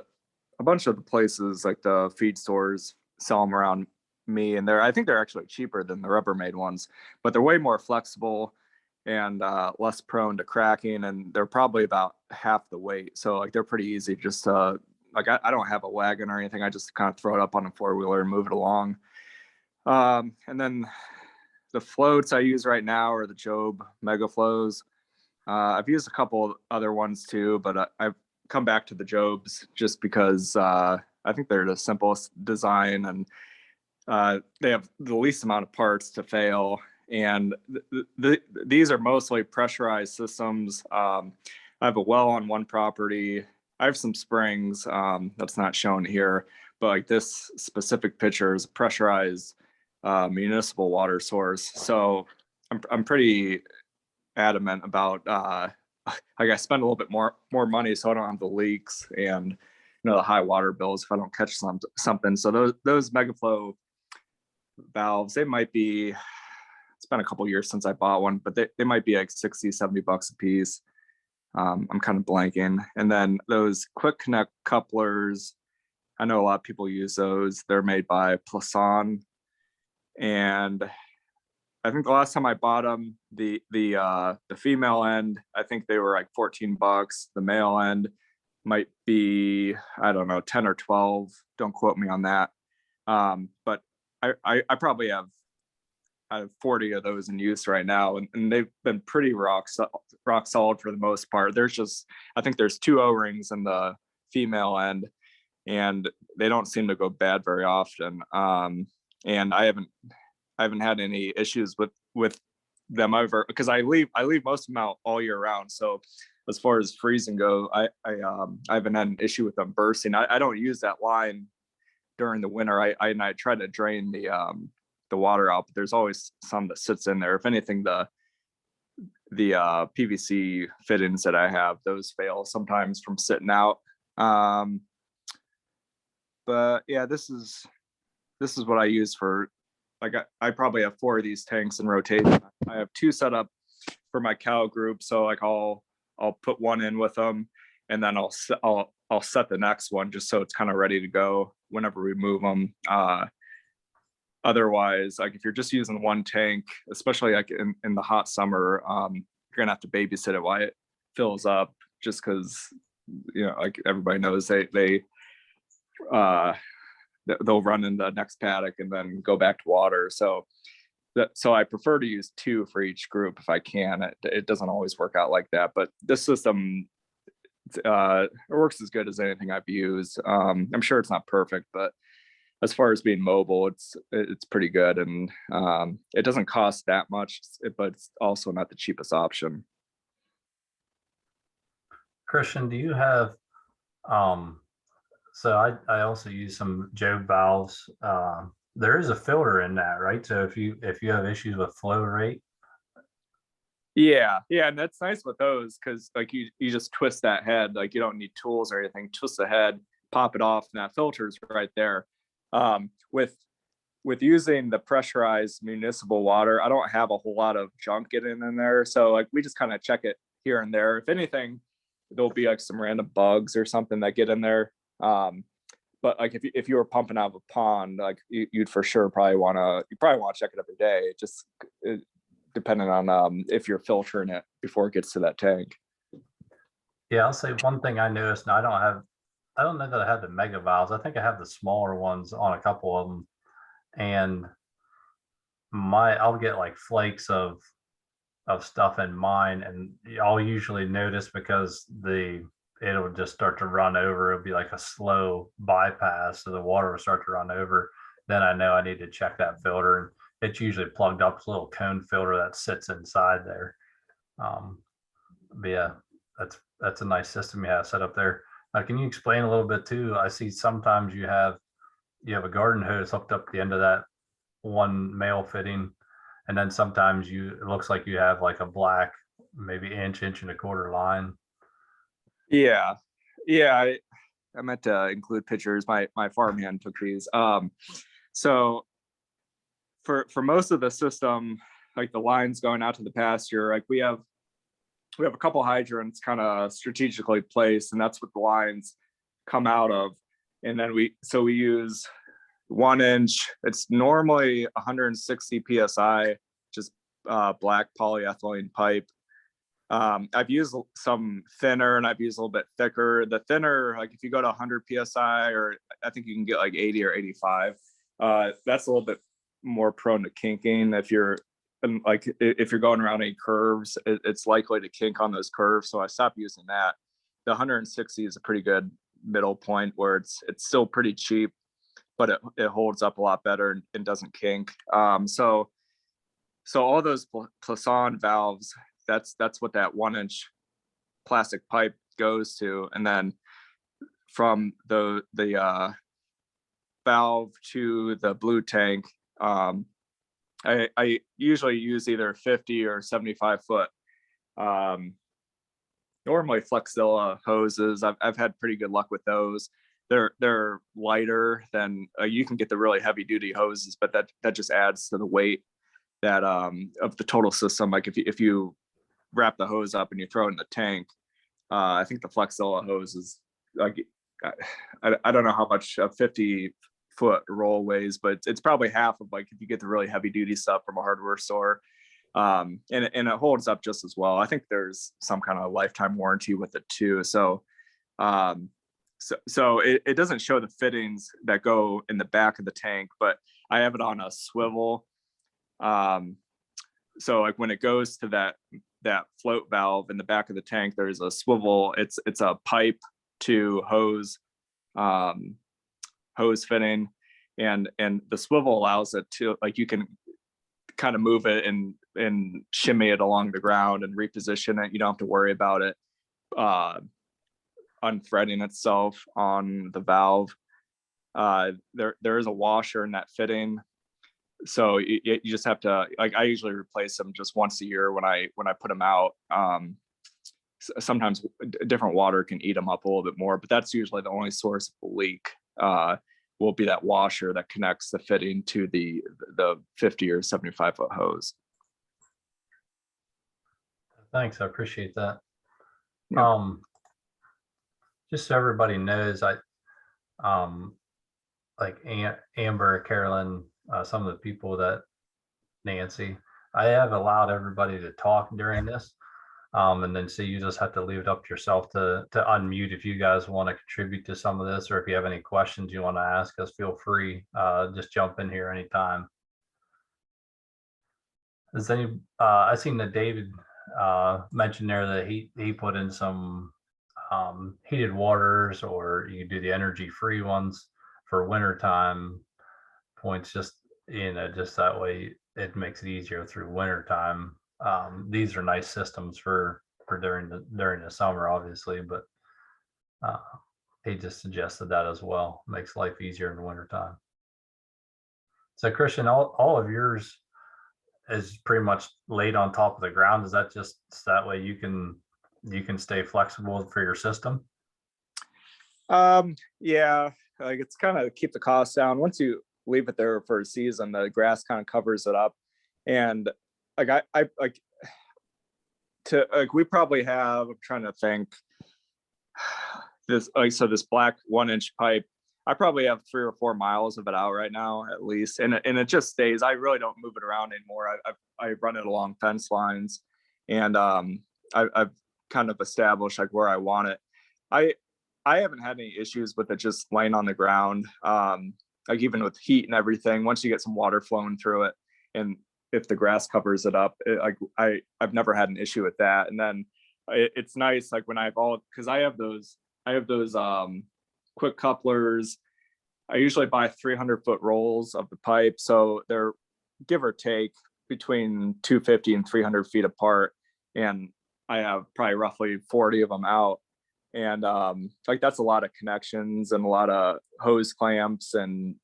a bunch of the places like the feed stores sell them around me, and I think they're actually cheaper than the Rubbermaid ones, but they're way more flexible and less prone to cracking, and they're probably about half the weight. So like they're pretty easy. Just like I don't have a wagon or anything. I just kind of throw it up on a four-wheeler and move it along. And then the floats I use right now are the Job Mega Flows. I've used a couple other ones too, but I've come back to the Jobs just because I think they're the simplest design, and they have the least amount of parts to fail. And these are mostly pressurized systems. I have a well on one property. I have some springs that's not shown here, but like this specific picture is a pressurized municipal water source. So I'm pretty adamant about like I spend a little bit more money so I don't have the leaks and the high water bills if I don't catch something. So those Megaflow valves, they might be, it's been a couple years since I bought one, but they might be like 60-70 bucks a piece. I'm kind of blanking. And then those quick connect couplers, I know a lot of people use those. They're made by Plasan, and I think the last time I bought them, the female end, I think they were like 14 bucks. The male end might be, I don't know, 10 or 12. Don't quote me on that. But I probably have 40 of those in use right now, and they've been pretty rock solid for the most part. I think there's 2 O-rings in the female end, and they don't seem to go bad very often. And I haven't had any issues with them ever, because I leave most of them out all year round. So as far as freezing go, I haven't had an issue with them bursting. I don't use that line during the winter. I try to drain the water out, but there's always some that sits in there. If anything, the PVC fittings that I have, those fail sometimes from sitting out. But yeah, this is what I use for, like, I probably have 4 of these tanks in rotation. I have 2 set up for my cow group. So like I'll put one in with them, and then I'll set the next one just so it's kind of ready to go whenever we move them. Otherwise, like if you're just using one tank, especially like in the hot summer, you're gonna have to babysit it while it fills up, just because like everybody knows they'll run in the next paddock and then go back to water. So I prefer to use 2 for each group if I can. It doesn't always work out like that, but this system, it works as good as anything I've used. I'm sure it's not perfect, but as far as being mobile, it's pretty good, and it doesn't cost that much, but it's also not the cheapest option. Christian, do you have so I also use some Job valves. There is a filter in that, right? So if you have issues with flow rate, Yeah, yeah, and that's nice with those because like you just twist that head, like you don't need tools or anything. Twist the head, pop it off, and that filter's right there. With using the pressurized municipal water, I don't have a whole lot of junk getting in there, so like we just kind of check it here and there. If anything, there'll be like some random bugs or something that get in there. But like if you were pumping out of a pond, like you'd for sure probably want to check it every day, just depending on if you're filtering it before it gets to that tank. Yeah, I'll say one thing I noticed, and I don't know that I have the mega valves. I think I have the smaller ones on a couple of them. And I'll get like flakes of stuff in mine, and I'll usually notice because it'll just start to run over. It'll be like a slow bypass, so the water will start to run over. Then I know I need to check that filter, and it's usually plugged up, this little cone filter that sits inside there. But yeah, that's a nice system you have set up there. Can you explain a little bit too? I see sometimes you have a garden hose hooked up at the end of that one male fitting, and then sometimes it looks like you have like a black, maybe inch and a quarter line. Yeah, yeah. I meant to include pictures. My farmhand took these. So for most of the system, like the lines going out to the pasture, like we have a couple hydrants kind of strategically placed, and that's what the lines come out of. And then we use 1 inch. It's normally 160 psi, just black polyethylene pipe. I've used some thinner, and I've used a little bit thicker. The thinner, like if you go to 100 psi, or I think you can get like 80 or 85. That's a little bit more prone to kinking. If you're going around any curves, it's likely to kink on those curves. So I stopped using that. The 160 is a pretty good middle point where it's still pretty cheap, but it holds up a lot better and doesn't kink. So all those Plasson valves, that's what that 1 inch plastic pipe goes to. And then from the valve to the blue tank, I usually use either 50 or 75 foot, normally Flexzilla hoses. I've had pretty good luck with those. They're lighter than you can get the really heavy duty hoses, but that just adds to the weight that of the total system. Like if you wrap the hose up and you throw it in the tank, I think the Flexzilla hose is like I don't know how much a 50 foot roll weighs, but it's probably half of like if you get the really heavy duty stuff from a hardware store. And it holds up just as well. I think there's some kind of lifetime warranty with it too. So it doesn't show the fittings that go in the back of the tank, but I have it on a swivel. So like when it goes to that float valve in the back of the tank, there's a swivel. It's a pipe to hose fitting, and the swivel allows it to, like, you can kind of move it and shimmy it along the ground and reposition it. You don't have to worry about it unthreading itself on the valve. There is a washer in that fitting, so you just have to, like, I usually replace them just once a year when I put them out. Sometimes different water can eat them up a little bit more, but that's usually the only source of a leak. Will be that washer that connects the fitting to the 50 or 75 foot hose. Thanks, I appreciate that. Yeah. Just so everybody knows, I like Amber, Carolyn, some of the people that Nancy, I have allowed everybody to talk during this. And then so you just have to leave it up to yourself to unmute if you guys want to contribute to some of this, or if you have any questions you want to ask us, feel free. Just jump in here anytime. I seen that David mentioned there that he put in some heated waters, or you can do the energy free ones for wintertime points, just that way it makes it easier through wintertime. These are nice systems for during the summer, obviously, but he just suggested that as well. Makes life easier in the wintertime. So Christian, all of yours, is pretty much laid on top of the ground? Is that just so that way you can stay flexible for your system? Yeah, like it's kind of keep the costs down. Once you leave it there for a season, the grass kind of covers it up. And like I like to like we probably have, I'm trying to think, this like so this black 1-inch pipe, I probably have 3 or 4 miles of it out right now at least, and it just stays. I really don't move it around anymore. I run it along fence lines, and I've kind of established like where I want it. I I haven't had any issues with it just laying on the ground. Like even with heat and everything, once you get some water flowing through it, and if the grass covers it up, like I've nenever had an issue with that. And then it's nice like when I've all because I have those quick couplers. I usually buy 300-foot rolls of the pipe, so they're give or take between 250 and 300 feet apart, and I have probably roughly 40 of them out. And like that's a lot of connections and a lot of hose clamps and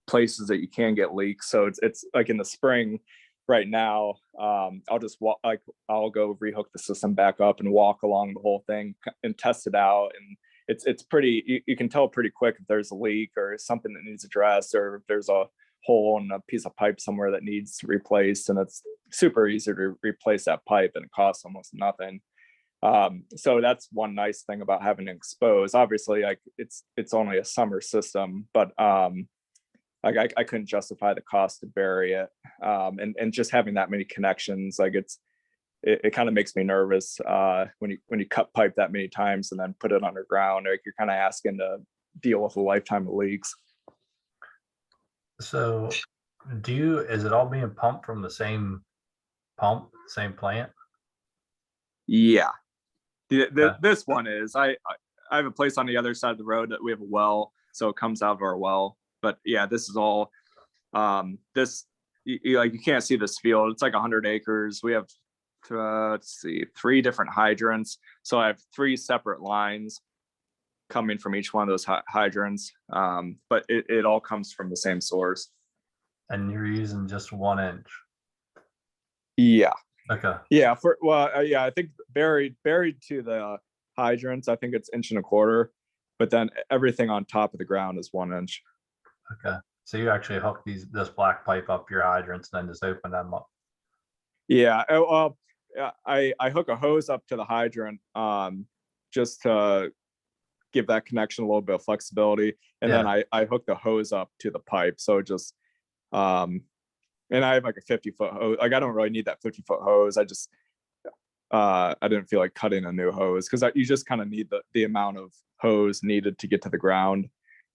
places that you can get leaks. So it's like in the spring right now, I'll just walk, like I'll go rehook the system back up and walk along the whole thing and test it out. And it's pretty, you can tell pretty quick if there's a leak or something that needs addressed, or if there's a hole in a piece of pipe somewhere that needs replaced. And it's super easy to replace that pipe, and it costs almost nothing. So that's one nice thing about having it exposed. Obviously, like it's only a summer system, but like I couldn't justify the cost to bury it. And just having that many connections, like it kind of makes me nervous when you cut pipe that many times and then put it underground. Like you're kind of asking to deal with a lifetime of leaks. So is it all being pumped from the same pump, same plant? Yeah. Yeah. This one is I have a place on the other side of the road that we have a well, so it comes out of our well. But yeah, this is all this like you can't see this field. It's like 100 acres. We have let's see, 3 different hydrants. So I have 3 separate lines coming from each one of those hydrants. But it all comes from the same source. And you're using just 1 inch. Yeah. Okay. Yeah. Yeah, I think buried to the hydrants, I think it's 1.25 inches, but then everything on top of the ground is 1 inch. Okay. So you actually hook this black pipe up your hydrants and then just open them up. Yeah. Well, I hook a hose up to the hydrant just to give that connection a little bit of flexibility, and then I hook the hose up to the pipe. So just and I have like a 50-foot hose. Like I don't really need that 50-foot hose. I just I didn't feel like cutting a new hose because you just kind of need the amount of hose needed to get to the ground,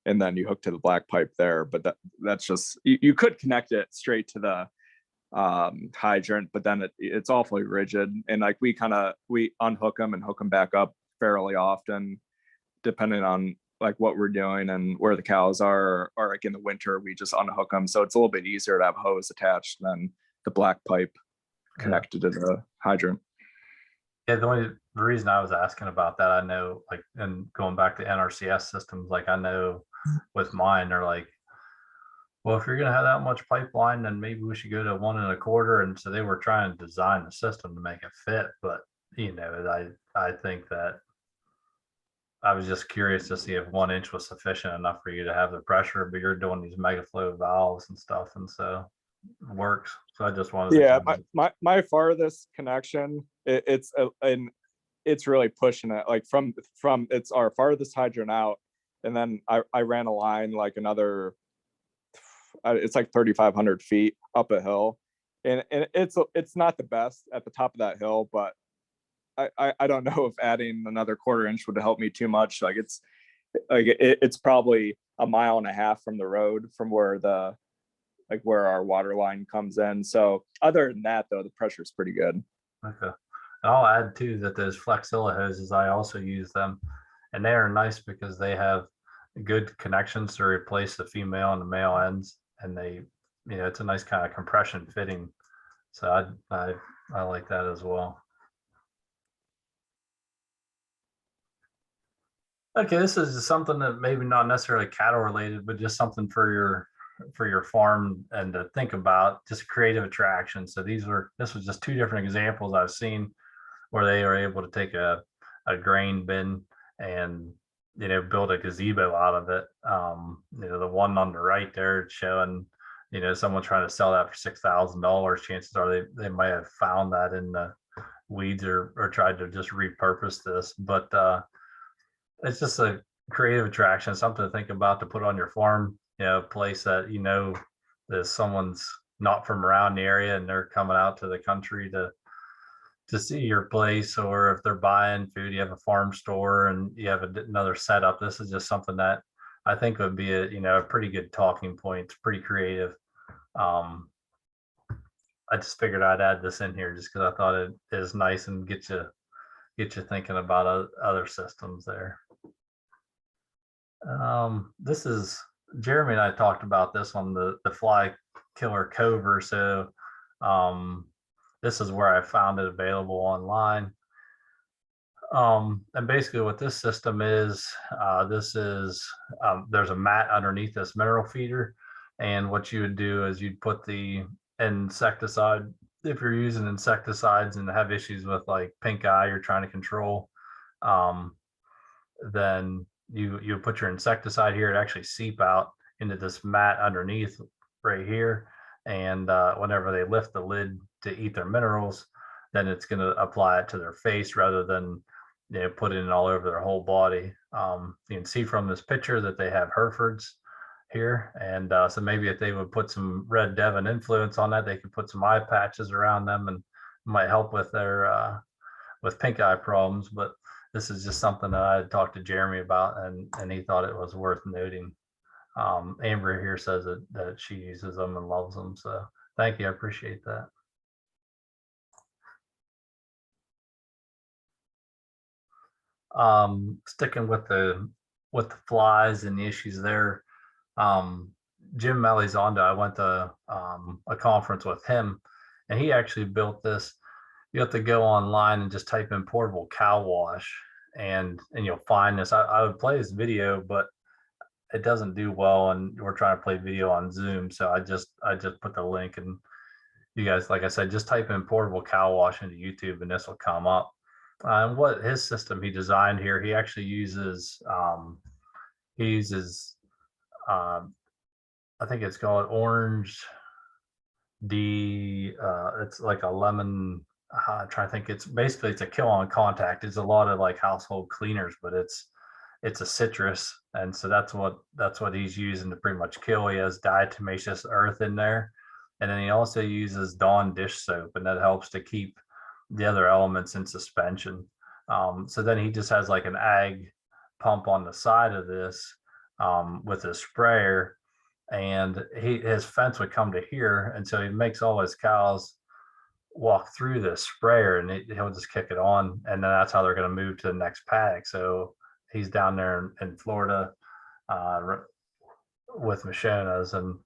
and then you hook to the black pipe there. But that's just you could connect it straight to the hydrant, but then it's awfully rigid, and like we unhook them and hook them back up fairly often, depending on like what we're doing and where the cows are, or like in the winter we just unhook them, so it's a little bit easier to have hose attached than the black pipe connected to the hydrant. Yeah, the reason I was asking about that, I know, like, and going back to NRCS systems, like I know with mine, they're like, well, if you're gonna have that much pipeline, then maybe we should go to 1.25. And so they were trying to design the system to make it fit. But I think that I was just curious to see if 1 inch was sufficient enough for you to have the pressure, but you're doing these mega flow valves and stuff, and so it works. So I just wanted Yeah, to my farthest connection, it's really pushing it, like from it's our farthest hydrant out, and then I ran a line like another, it's like 3,500 feet up a hill, and it's not the best at the top of that hill, but I don't know if adding another 1/4 inch would help me too much. Like it's probably 1.5 miles from the road from where where our water line comes in. So other than that, though, the pressure is pretty good. Okay. And I'll add too that those Flexilla hoses, I also use them, and they are nice because they have good connections to replace the female and the male ends, and they, it's a nice kind of compression fitting. So I like that as well. Okay, this is something that maybe not necessarily cattle related, but just something for for your farm and to think about just creative attractions. So this was just two different examples I've seen where they are able to take a grain bin and build a gazebo out of it. The one on the right there it's showing someone trying to sell that for $6,000. Chances are they might have found that in the weeds or tried to just repurpose this. But it's just a creative attraction, something to think about to put on your farm. A place that that someone's not from around the area and they're coming out to the country to see your place, or if they're buying food, you have a farm store and you have another setup. This is just something that I think would be a pretty good talking point. It's pretty creative. I just figured I'd add this in here just because I thought it is nice and get you thinking about other systems there. This is Jeremy and I talked about this on the fly killer cover. So this is where I found it available online. And basically what this system is, there's a mat underneath this mineral feeder. And what you would do is you'd put the insecticide, if you're using insecticides and have issues with like pink eye you're trying to control, then you put your insecticide here. It actually seep out into this mat underneath right here. And whenever they lift the lid to eat their minerals, then it's going to apply it to their face rather than put it in all over their whole body. You can see from this picture that they have Herefords here. And so maybe if they would put some red Devon influence on that, they could put some eye patches around them and might help with their with pink eye problems. But this is just something that I had talked to Jeremy about, and he thought it was worth noting. Amber here says that she uses them and loves them. So thank you. I appreciate that. Sticking with the flies and the issues there. Jim Elizondo, I went to a conference with him, and he actually built this. You have to go online and just type in portable cow wash, and you'll find this. I would play this video, but it doesn't do well, and we're trying to play video on Zoom. So I just put the link, and you guys, like I said, just type in portable cow wash into YouTube, and this will come up. And what his system he designed here, he actually uses I think it's called Orange D. It's like a lemon. I'm trying to think. It's a kill on contact. It's a lot of like household cleaners, but it's a citrus, and so that's what he's using to pretty much kill. He has diatomaceous earth in there, and then he also uses Dawn dish soap, and that helps to keep the other elements in suspension. So then he just has like an ag pump on the side of this with a sprayer, and his fence would come to here, and so he makes all his cows walk through this sprayer, and he'll just kick it on, and then that's how they're going to move to the next paddock. So he's down there in Florida with Machonas, and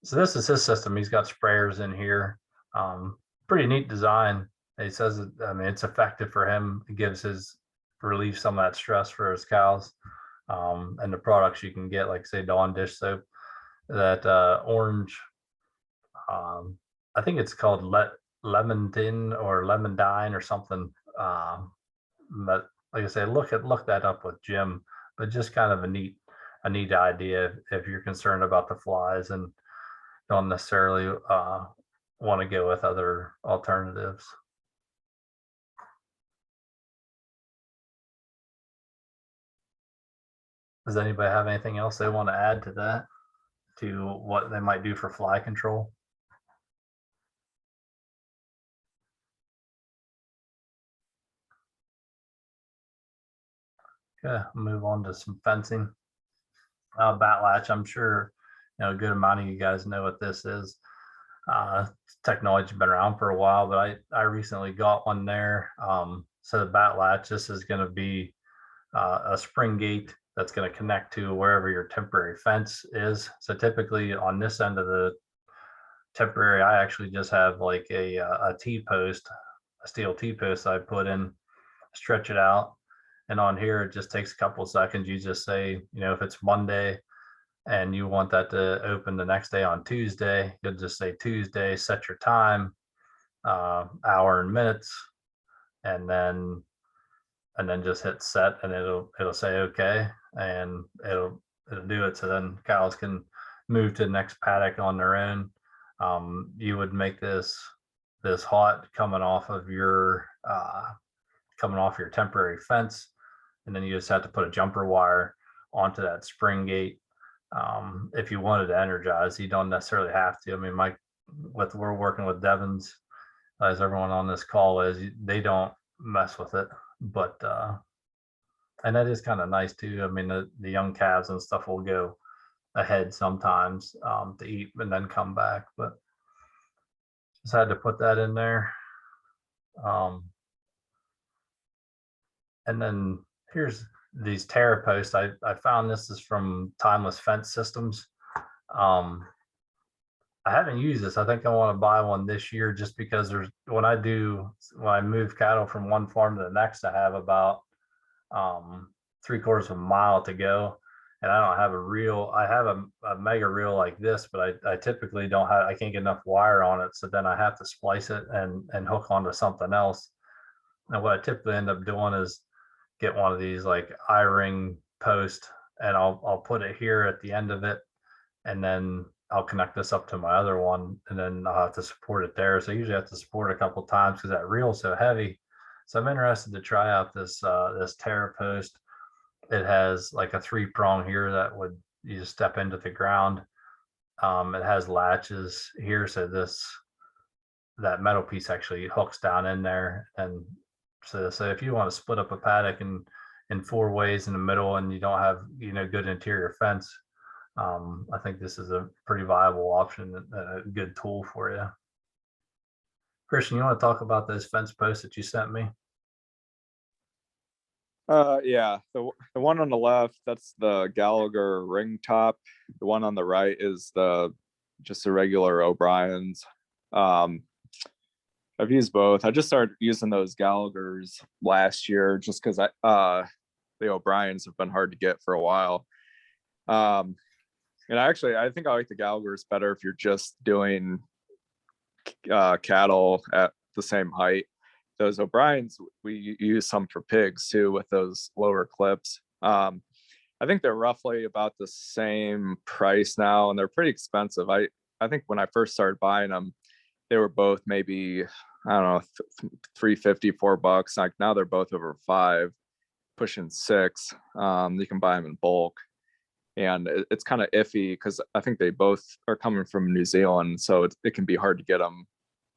so this is his system. He's got sprayers in here. Pretty neat design. He says it's effective for him. It gives relieve some of that stress for his cows. And the products you can get, like say Dawn dish soap, that orange, I think it's called Lemon-Dine or Lemon-Dine or something. But like I say, look that up with Jim. But just kind of a neat idea if you're concerned about the flies and don't necessarily want to go with other alternatives. Does anybody have anything else they want to add to that, to what they might do for fly control? Okay, move on to some fencing. Bat latch, I'm sure a good amount of you guys know what this is. Technology's been around for a while, but I recently got one there. So the bat latch, this is going to be a spring gate that's going to connect to wherever your temporary fence is. So typically on this end of the temporary, I actually just have like a T-post, a steel T-post I put in, stretch it out. And on here, it just takes a couple of seconds. You just say, if it's Monday and you want that to open the next day on Tuesday, you'll just say Tuesday, set your time, hour and minutes, and then just hit set, and it'll say okay, and it'll do it. So then cows can move to the next paddock on their own. You would make this hot coming off your temporary fence, and then you just have to put a jumper wire onto that spring gate. If you wanted to energize, you don't necessarily have to. I mean, we're working with Devons, as everyone on this call is, they don't mess with it, but and that is kind of nice too. I mean, the young calves and stuff will go ahead sometimes to eat and then come back, but just had to put that in there. And then here's these terra posts. I found this is from Timeless Fence Systems. I haven't used this. I think I want to buy one this year, just because when I move cattle from one farm to the next, I have about 3/4 of a mile to go, and I don't have a reel. I have a mega reel like this, but I typically don't have. I can't get enough wire on it, so then I have to splice it and hook onto something else. And what I typically end up doing is get one of these like I-ring post, and I'll put it here at the end of it, and then I'll connect this up to my other one, and then I'll have to support it there. So I usually have to support it a couple of times because that reel is so heavy. So I'm interested to try out this terra post. It has like a 3-prong here that you just step into the ground. It has latches here, so that metal piece actually hooks down in there. And so if you want to split up a paddock in 4 ways in the middle, and you don't have good interior fence, I think this is a pretty viable option, a good tool for you. Christian, you want to talk about those fence posts that you sent me? Yeah, the one on the left, that's the Gallagher ring top. The one on the right is just the regular O'Brien's. I've used both. I just started using those Gallaghers last year just because the O'Brien's have been hard to get for a while. And I think I like the Gallaghers better if you're just doing cattle at the same height. Those O'Brien's, we use some for pigs too with those lower clips. I think they're roughly about the same price now, and they're pretty expensive. I think when I first started buying them, they were both maybe, I don't know, $3.50, $4. Like now they're both over $5, pushing $6. You can buy them in bulk, and it's kind of iffy because I think they both are coming from New Zealand, so it can be hard to get them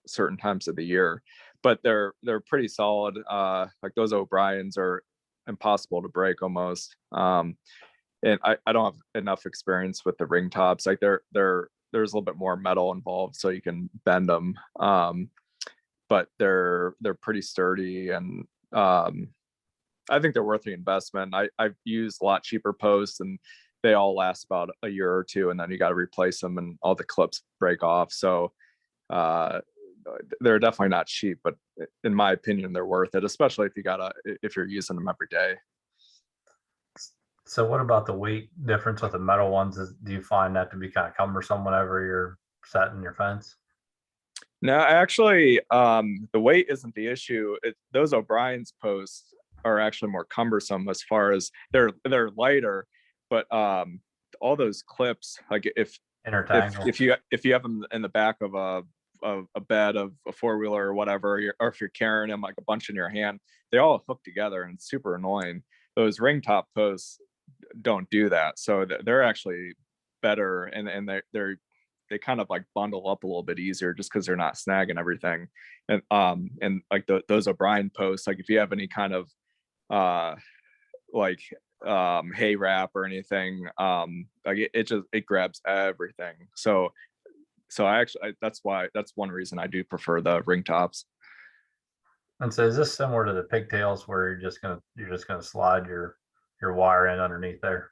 certain times of the year. But they're pretty solid. Like those O'Brien's are impossible to break almost. And I don't have enough experience with the ring tops. Like there's a little bit more metal involved, so you can bend them. But they're pretty sturdy, and I think they're worth the investment. I've used a lot cheaper posts, and they all last about a year or two, and then you got to replace them, and all the clips break off. So they're definitely not cheap, but in my opinion, they're worth it, especially if you're using them every day. So what about the weight difference with the metal ones? Do you find that to be kind of cumbersome whenever you're setting your fence? No, actually, the weight isn't the issue. Those O'Brien's posts are actually more cumbersome as far as they're lighter, but all those clips, like if you have them in the back of a bed of a 4-wheeler or whatever, or if you're carrying them like a bunch in your hand, they all hook together, and it's super annoying. Those ring top posts don't do that, so they're actually better, and they kind of like bundle up a little bit easier just because they're not snagging everything. And like those O'Brien posts, like if you have any kind of hay wrap or anything, like it grabs everything. So that's one reason I do prefer the ring tops. And so is this similar to the pigtails where you're just gonna slide your wire in underneath there?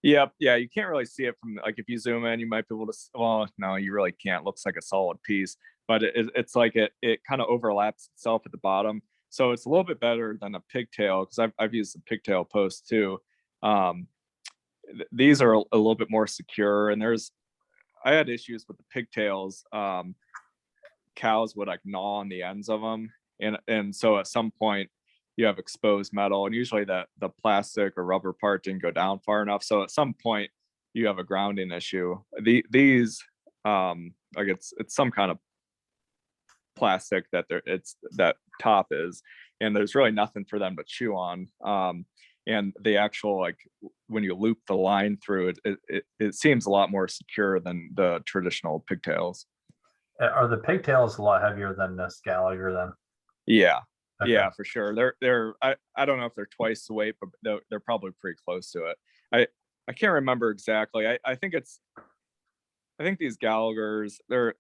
Yep. Yeah, you can't really see it from, like, if you zoom in, you might be able to, well, no, you really can't. It looks like a solid piece, but it's like it kind of overlaps itself at the bottom. So it's a little bit better than a pigtail, because I've used the pigtail post too. these are a little bit more secure. And I had issues with the pigtails. Cows would like gnaw on the ends of them, and so at some point you have exposed metal, and usually the plastic or rubber part didn't go down far enough. So at some point you have a grounding issue. These like it's some kind of plastic that that top is, and there's really nothing for them to chew on. And the actual, like when you loop the line through it seems a lot more secure than the traditional pigtails. Are the pigtails a lot heavier than this Gallagher then? Yeah. Okay. Yeah, for sure. They're I don't know if they're twice the weight, but they're probably pretty close to it. I can't remember exactly. I think these Gallaghers, they're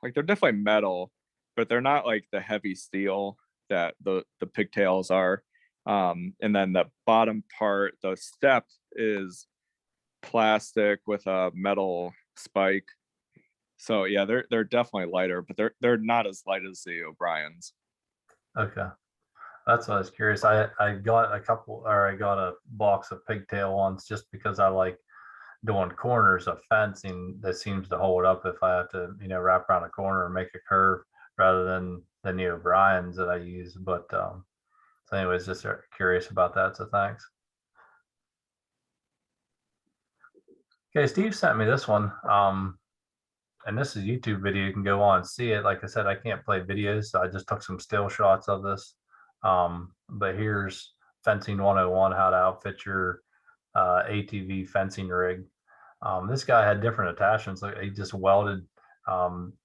definitely metal, but they're not like the heavy steel that the pigtails are. And then the bottom part, the step, is plastic with a metal spike. So yeah, they're definitely lighter, but they're not as light as the O'Briens. Okay. That's what I was curious. I got a box of pigtail ones just because I like doing corners of fencing that seems to hold up if I have to, wrap around a corner and make a curve rather than the Neo O'Briens that I use. But so anyways, just curious about that. So thanks. Okay, Steve sent me this one. And this is a YouTube video. You can go on and see it. Like I said, I can't play videos, so I just took some still shots of this. But here's Fencing 101, how to outfit your ATV fencing rig. This guy had different attachments. Like he just welded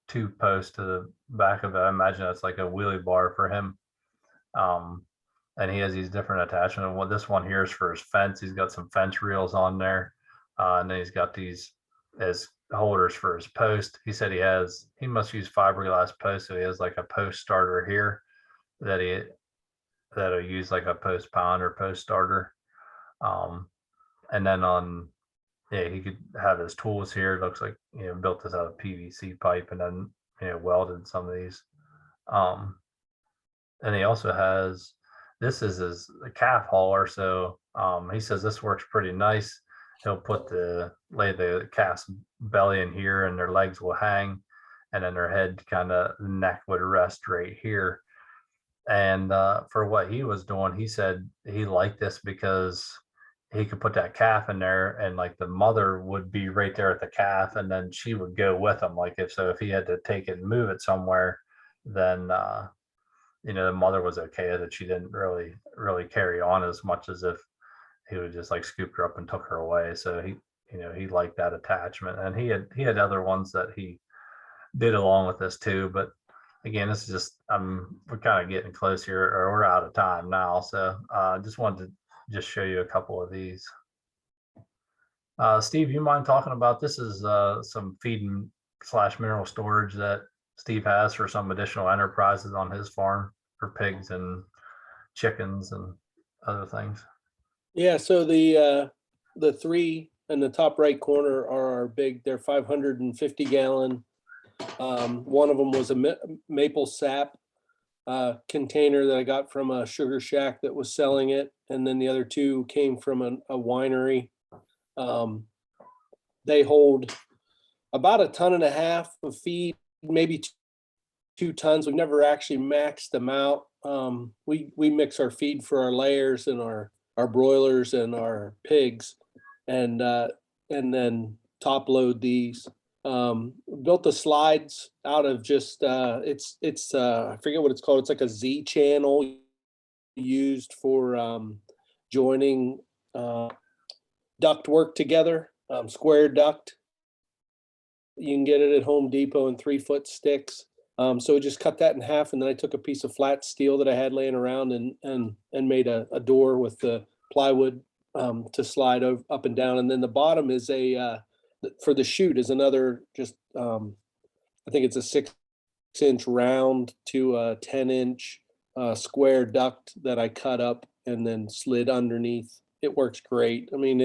2 posts to the back of it. I imagine that's like a wheelie bar for him. And he has these different attachments. Well, this one here is for his fence. He's got some fence reels on there. And then he's got these as holders for his post. He said he must use fiberglass posts, so he has like a post starter here that'll use like a post pounder post starter. And then he could have his tools here. It looks like built this out of PVC pipe and then welded some of these. And he also has, this is his calf hauler, so he says this works pretty nice. He'll lay the calf's belly in here and their legs will hang, and then their head neck would rest right here. And for what he was doing, he said he liked this because he could put that calf in there and like the mother would be right there at the calf, and then she would go with him. Like if he had to take it and move it somewhere, then the mother was okay with it. She didn't really carry on as much as if he would just like scooped her up and took her away. So he liked that attachment, and he had other ones that he did along with this too. But again, this is just we're kind of getting close here, or we're out of time now. So just wanted to just show you a couple of these. Steve, you mind talking about this? Is some feeding / mineral storage that Steve has for some additional enterprises on his farm for pigs and chickens and other things. Yeah, so the 3 in the top right corner are our big, they're 550 gallon. One of them was a maple sap container that I got from a sugar shack that was selling it. And then the other 2 came from a winery. They hold about 1.5 tons of feed, maybe 2 tons. We've never actually maxed them out. We mix our feed for our layers and our broilers and our pigs, and then top load these. Built the slides out of just it's I forget what it's called. It's like a Z channel used for joining duct work together, square duct. You can get it at Home Depot in 3-foot sticks. So we just cut that in half, and then I took a piece of flat steel that I had laying around and made a door with the plywood to slide up and down. And then the bottom is for the chute is another just I think it's a 6-inch round to a 10-inch square duct that I cut up and then slid underneath. It works great. I mean,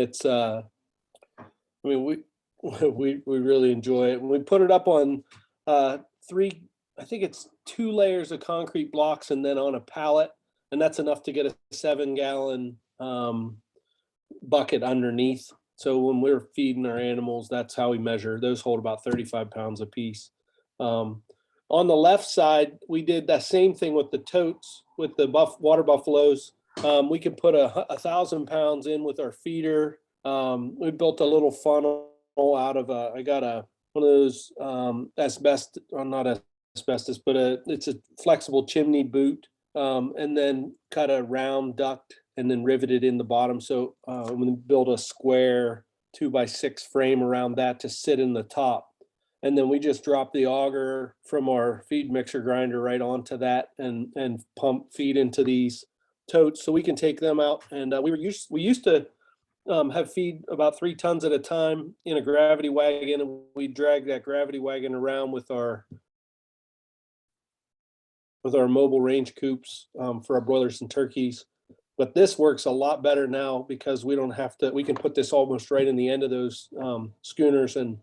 we really enjoy it. When we put it up on 3, I think it's 2 layers of concrete blocks and then on a pallet, and that's enough to get a 7-gallon bucket underneath. So when we're feeding our animals, that's how we measure. Those hold about 35 pounds apiece. On the left side, we did that same thing with the totes, with the water buffaloes. We can put 1,000 pounds in with our feeder. We built a little funnel out of I got one of those asbestos, or not asbestos, but it's a flexible chimney boot, and then cut a round duct and then riveted in the bottom. So we build a square 2x6 frame around that to sit in the top. And then we just drop the auger from our feed mixer grinder right onto that and pump feed into these totes so we can take them out. And we used to have feed about 3 tons at a time in a gravity wagon, and we drag that gravity wagon around with our mobile range coops for our broilers and turkeys. But this works a lot better now because we don't have to. We can put this almost right in the end of those schooners and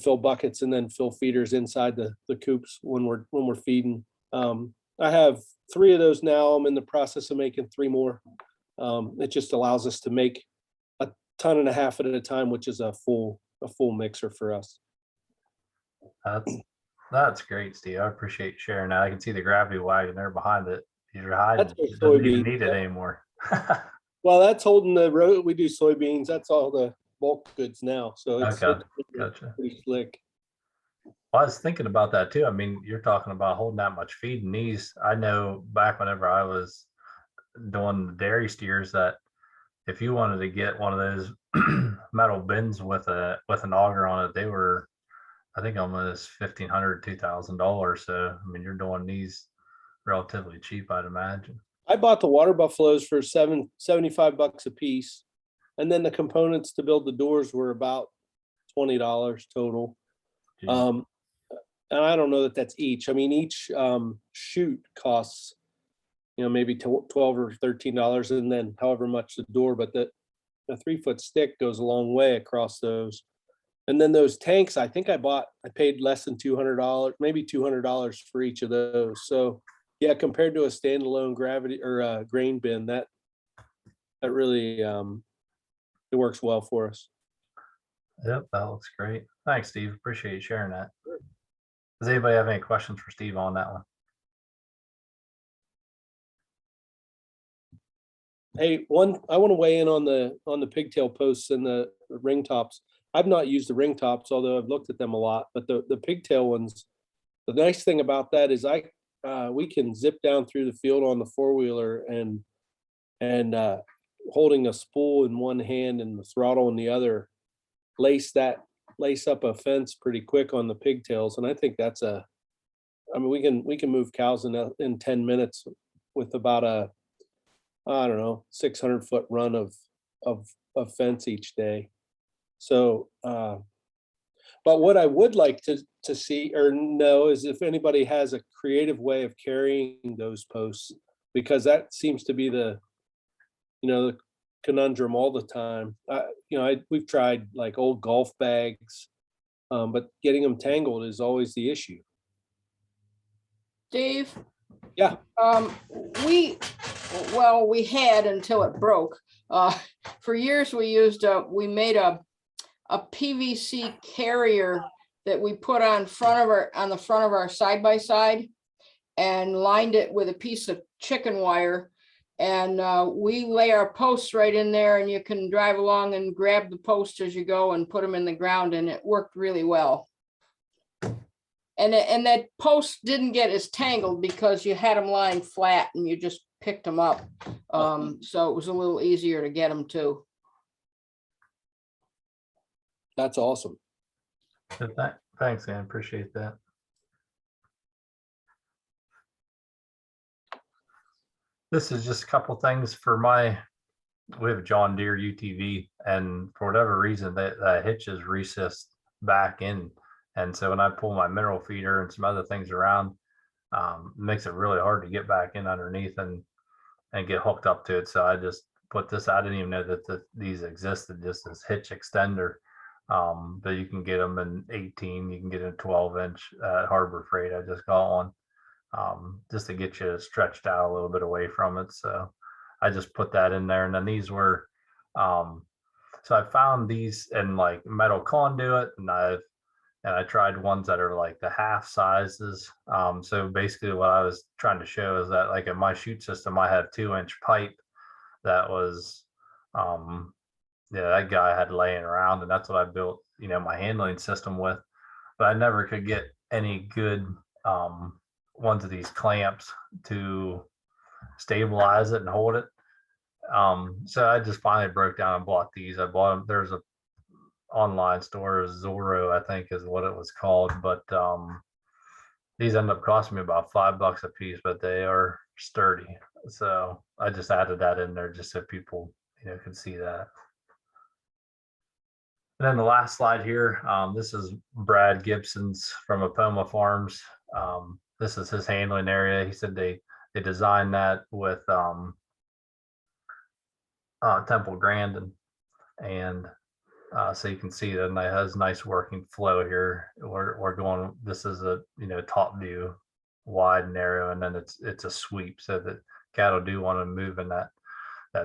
fill buckets and then fill feeders inside the coops when we're feeding. I have 3 of those now. I'm in the process of making 3 more. It just allows us to make 1.5 tons at a time, which is a full mixer for us. That's great, Steve. I appreciate you sharing that. I can see the gravity wagon there behind it. You're hiding. That's for It doesn't even soybeans. need it anymore. Well, that's holding the road. We do soybeans. That's all the bulk goods now. So it's Okay, it's gotcha. pretty slick. Well, I was thinking about that too. I mean, you're talking about holding that much feed in these. I know back whenever I was doing the dairy steers that if you wanted to get one of those metal bins with an auger on it, they were, I think, almost $1,500, $2,000. So I mean, you're doing these relatively cheap, I'd imagine. I bought the water buffaloes for $75 a piece, and then the components to build the doors were about $20 total. Geez. And I don't know that that's each. I mean, each chute costs, maybe $12 or $13, and then however much the door. But the 3-foot stick goes a long way across those. And then those tanks, I think I paid less than $200, maybe $200 for each of those. So yeah, compared to a standalone gravity or grain bin, that really it works well for us. Yep, that looks great. Thanks, Steve. Appreciate you sharing that. Does anybody have any questions for Steve on that one? Hey, I want to weigh in on the pigtail posts and the ring tops. I've not used the ring tops, although I've looked at them a lot. But the pigtail ones, the nice thing about that is we can zip down through the field on the 4-wheeler and holding a spool in one hand and the throttle in the other, lace up a fence pretty quick on the pigtails. And I think we can move cows in 10 minutes with about a, I don't know, 600-foot run of fence each day. So, but what I would like to see or know is if anybody has a creative way of carrying those posts, because that seems to be the conundrum all the time. We've tried like old golf bags, but getting them tangled is always the issue. Dave? Yeah. We had until it broke. For years we made a PVC carrier that we put on the front of our side-by-side and lined it with a piece of chicken wire. And we lay our posts right in there, and you can drive along and grab the posts as you go and put them in the ground, and it worked really well. And that post didn't get as tangled because you had them lying flat and you just picked them up. So it was a little easier to get them too. That's awesome. Thanks, man. Appreciate that. This is just a couple things for we have a John Deere UTV, and for whatever reason that hitch is recessed back in. And so when I pull my mineral feeder and some other things around, it makes it really hard to get back in underneath and get hooked up to it. So I just put this, I didn't even know that these existed, just this hitch extender. But you can get them in 18, you can get a 12-inch at Harbor Freight. I just got one. Just to get you stretched out a little bit away from it. So I just put that in there. And then these were So I found these in like metal conduit, and I tried ones that are like the half sizes. So basically what I was trying to show is that like in my chute system, I have 2-inch pipe that was, yeah, that guy had laying around, and that's what I built, my handling system with. But I never could get any good ones of these clamps to stabilize it and hold it. So I just finally broke down and bought these. I bought them. There's a online store, Zorro, I think is what it was called. But these end up costing me about $5 a piece, but they are sturdy. So I just added that in there just so people, could see that. And then the last slide here, this is Brad Gibson's from Apoma Farms. This is his handling area. He said they designed that with Temple Grandin, and so you can see that it has nice working flow here. We're going. This is a top view, wide and narrow, and then it's a sweep, so that cattle do want to move in that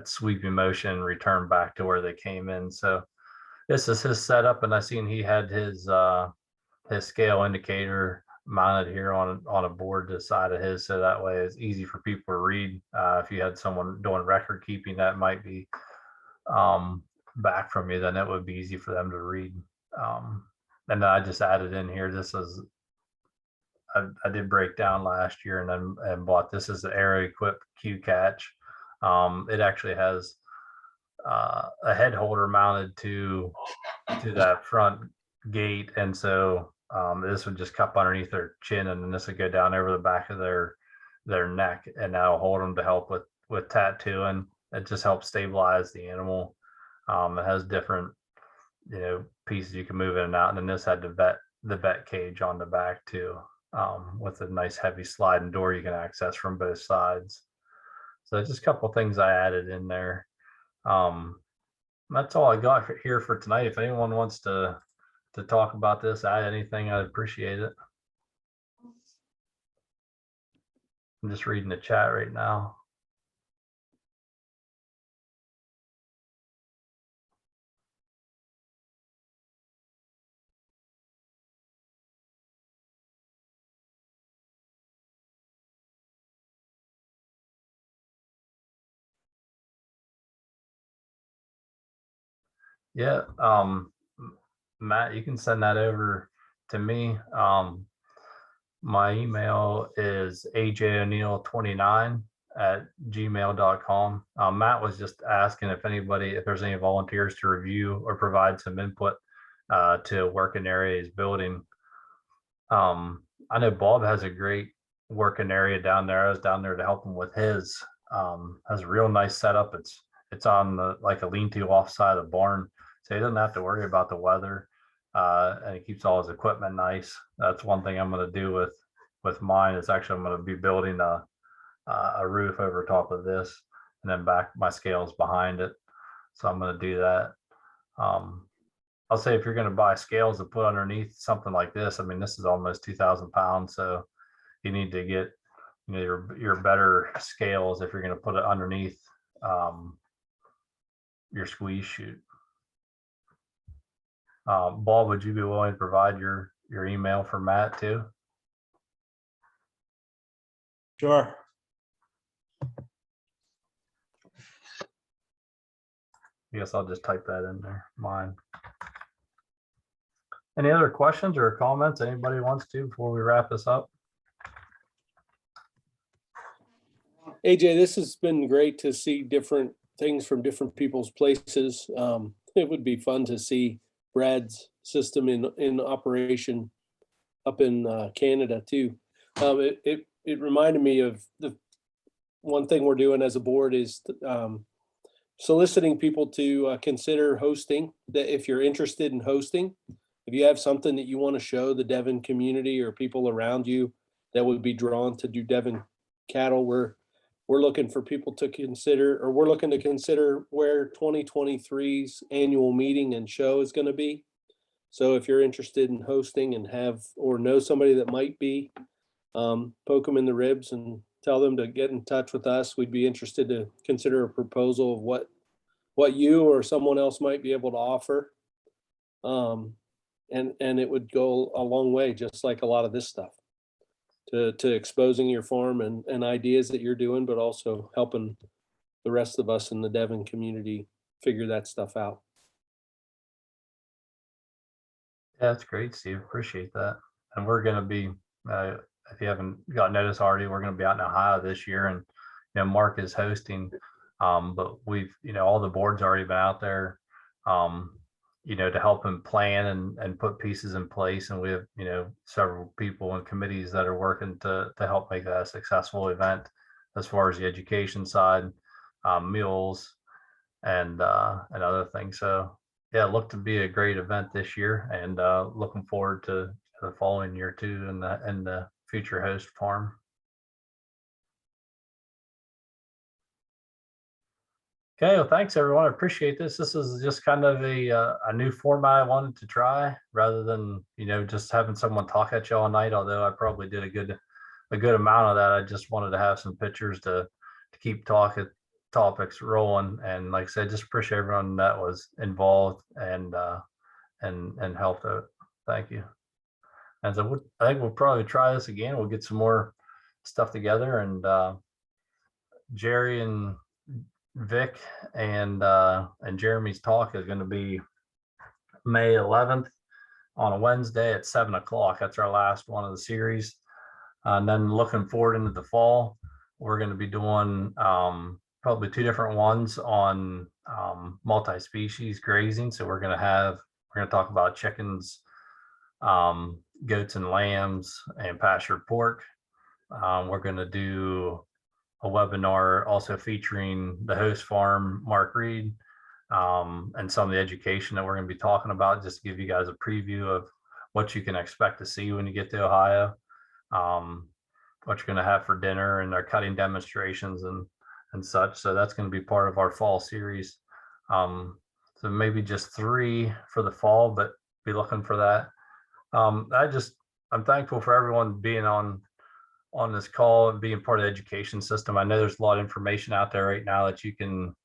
sweeping motion, return back to where they came in. So this is his setup, and I seen he had his scale indicator mounted here on a board to the side of his, so that way it's easy for people to read. If you had someone doing record keeping that might be back from you, then it would be easy for them to read. And then I just added in here, this is I did break down last year and bought this as the Aero equipped Q catch. It actually has a head holder mounted to that front gate, and so this would just cup underneath their chin, and then this would go down over the back of their neck, and that'll hold them to help with tattooing. It just helps stabilize the animal. It has different pieces you can move in and out, and then this had the vet cage on the back too, with a nice heavy sliding door you can access from both sides. So just a couple things I added in there. That's all I got here for tonight. If anyone wants to talk about this, add anything, I'd appreciate it. I'm just reading the chat right now. Yeah, Matt, you can send that over to me. My email is ajoneil29@gmail.com. Matt was just asking if there's any volunteers to review or provide some input to a working area he's building. I know Bob has a great working area down there. I was down there to help him with his. Has a real nice setup. It's on like a lean-to offside of the barn, so he doesn't have to worry about the weather, and he keeps all his equipment nice. That's one thing I'm going to do with mine. Is actually I'm going to be building a roof over top of this, and then back my scales behind it. So I'm going to do that. I'll say if you're going to buy scales to put underneath something like this, I mean, this is almost 2,000 pounds, so you need to get your better scales if you're going to put it underneath your squeeze chute. Bob, would you be willing to provide your email for Matt too? Sure. I guess I'll just type that in there, mine. Any other questions or comments anybody wants to before we wrap this up? AJ, this has been great to see different things from different people's places. It would be fun to see Brad's system in operation up in Canada too. It reminded me of the one thing we're doing as a board is soliciting people to consider hosting. That if you're interested in hosting, if you have something that you want to show the Devon community or people around you that would be drawn to do Devon cattle, we're looking for people to consider, or we're looking to consider where 2023's annual meeting and show is going to be. So if you're interested in hosting and have or know somebody that might be, poke them in the ribs and tell them to get in touch with us. We'd be interested to consider a proposal of what what you or someone else might be able to offer. And it would go a long way, just like a lot of this stuff, to exposing your farm and ideas that you're doing, but also helping the rest of us in the Devon community figure that stuff out. Yeah, that's great, Steve. Appreciate that. And we're going to be, if you haven't got notice already, we're going to be out in Ohio this year, and Mark is hosting. But we've, all the boards already been out there, to help him plan and put pieces in place. And we have, several people and committees that are working to help make that a successful event as far as the education side, meals, and other things. So yeah, look to be a great event this year, and looking forward to the following year too, and the future host farm. Okay, well, thanks everyone. I appreciate this. This is just kind of a new format I wanted to try, rather than just having someone talk at you all night. Although I probably did a good amount of that. I just wanted to have some pictures to keep topics rolling. And like I said, just appreciate everyone that was involved and helped out. Thank you. And so I think we'll probably try this again. We'll get some more stuff together, and Jerry and Vic and Jeremy's talk is going to be May 11th on a Wednesday at 7 o'clock. That's our last one of the series. And then looking forward into the fall, we're going to be doing probably 2 different ones on multi-species grazing. So we're going to talk about chickens, goats and lambs, and pastured pork. We're going to do a webinar also featuring the host farm, Mark Reed, and some of the education that we're going to be talking about, just to give you guys a preview of what you can expect to see when you get to Ohio, what you're going to have for dinner, and our cutting demonstrations and such. So that's going to be part of our fall series. So maybe just 3 for the fall, but be looking for that. I'm thankful for everyone being on this call and being part of the education system. I know there's a lot of information out there right now that you can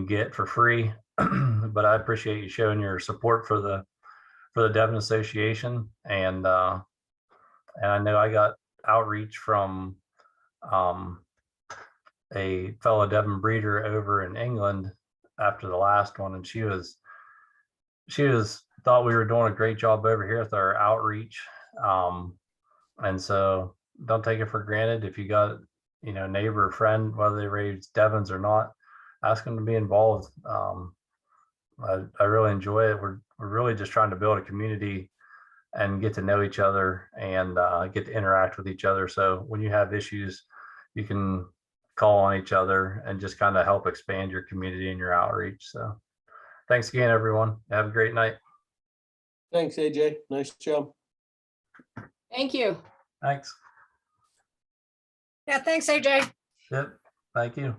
get for free, but I appreciate you showing your support for the Devon Association. And I know I got outreach from a fellow Devon breeder over in England after the last one, and she thought we were doing a great job over here with our outreach. And so don't take it for granted. If you got, neighbor or friend, whether they raise Devons or not, ask them to be involved. I really enjoy it. We're really just trying to build a community and get to know each other, and get to interact with each other. So when you have issues, you can call on each other and just kind of help expand your community and your outreach. So thanks again, everyone. Have a great night. Thanks, AJ. Nice job. Thank you. Thanks. Yeah, thanks, AJ. Yep. Thank you.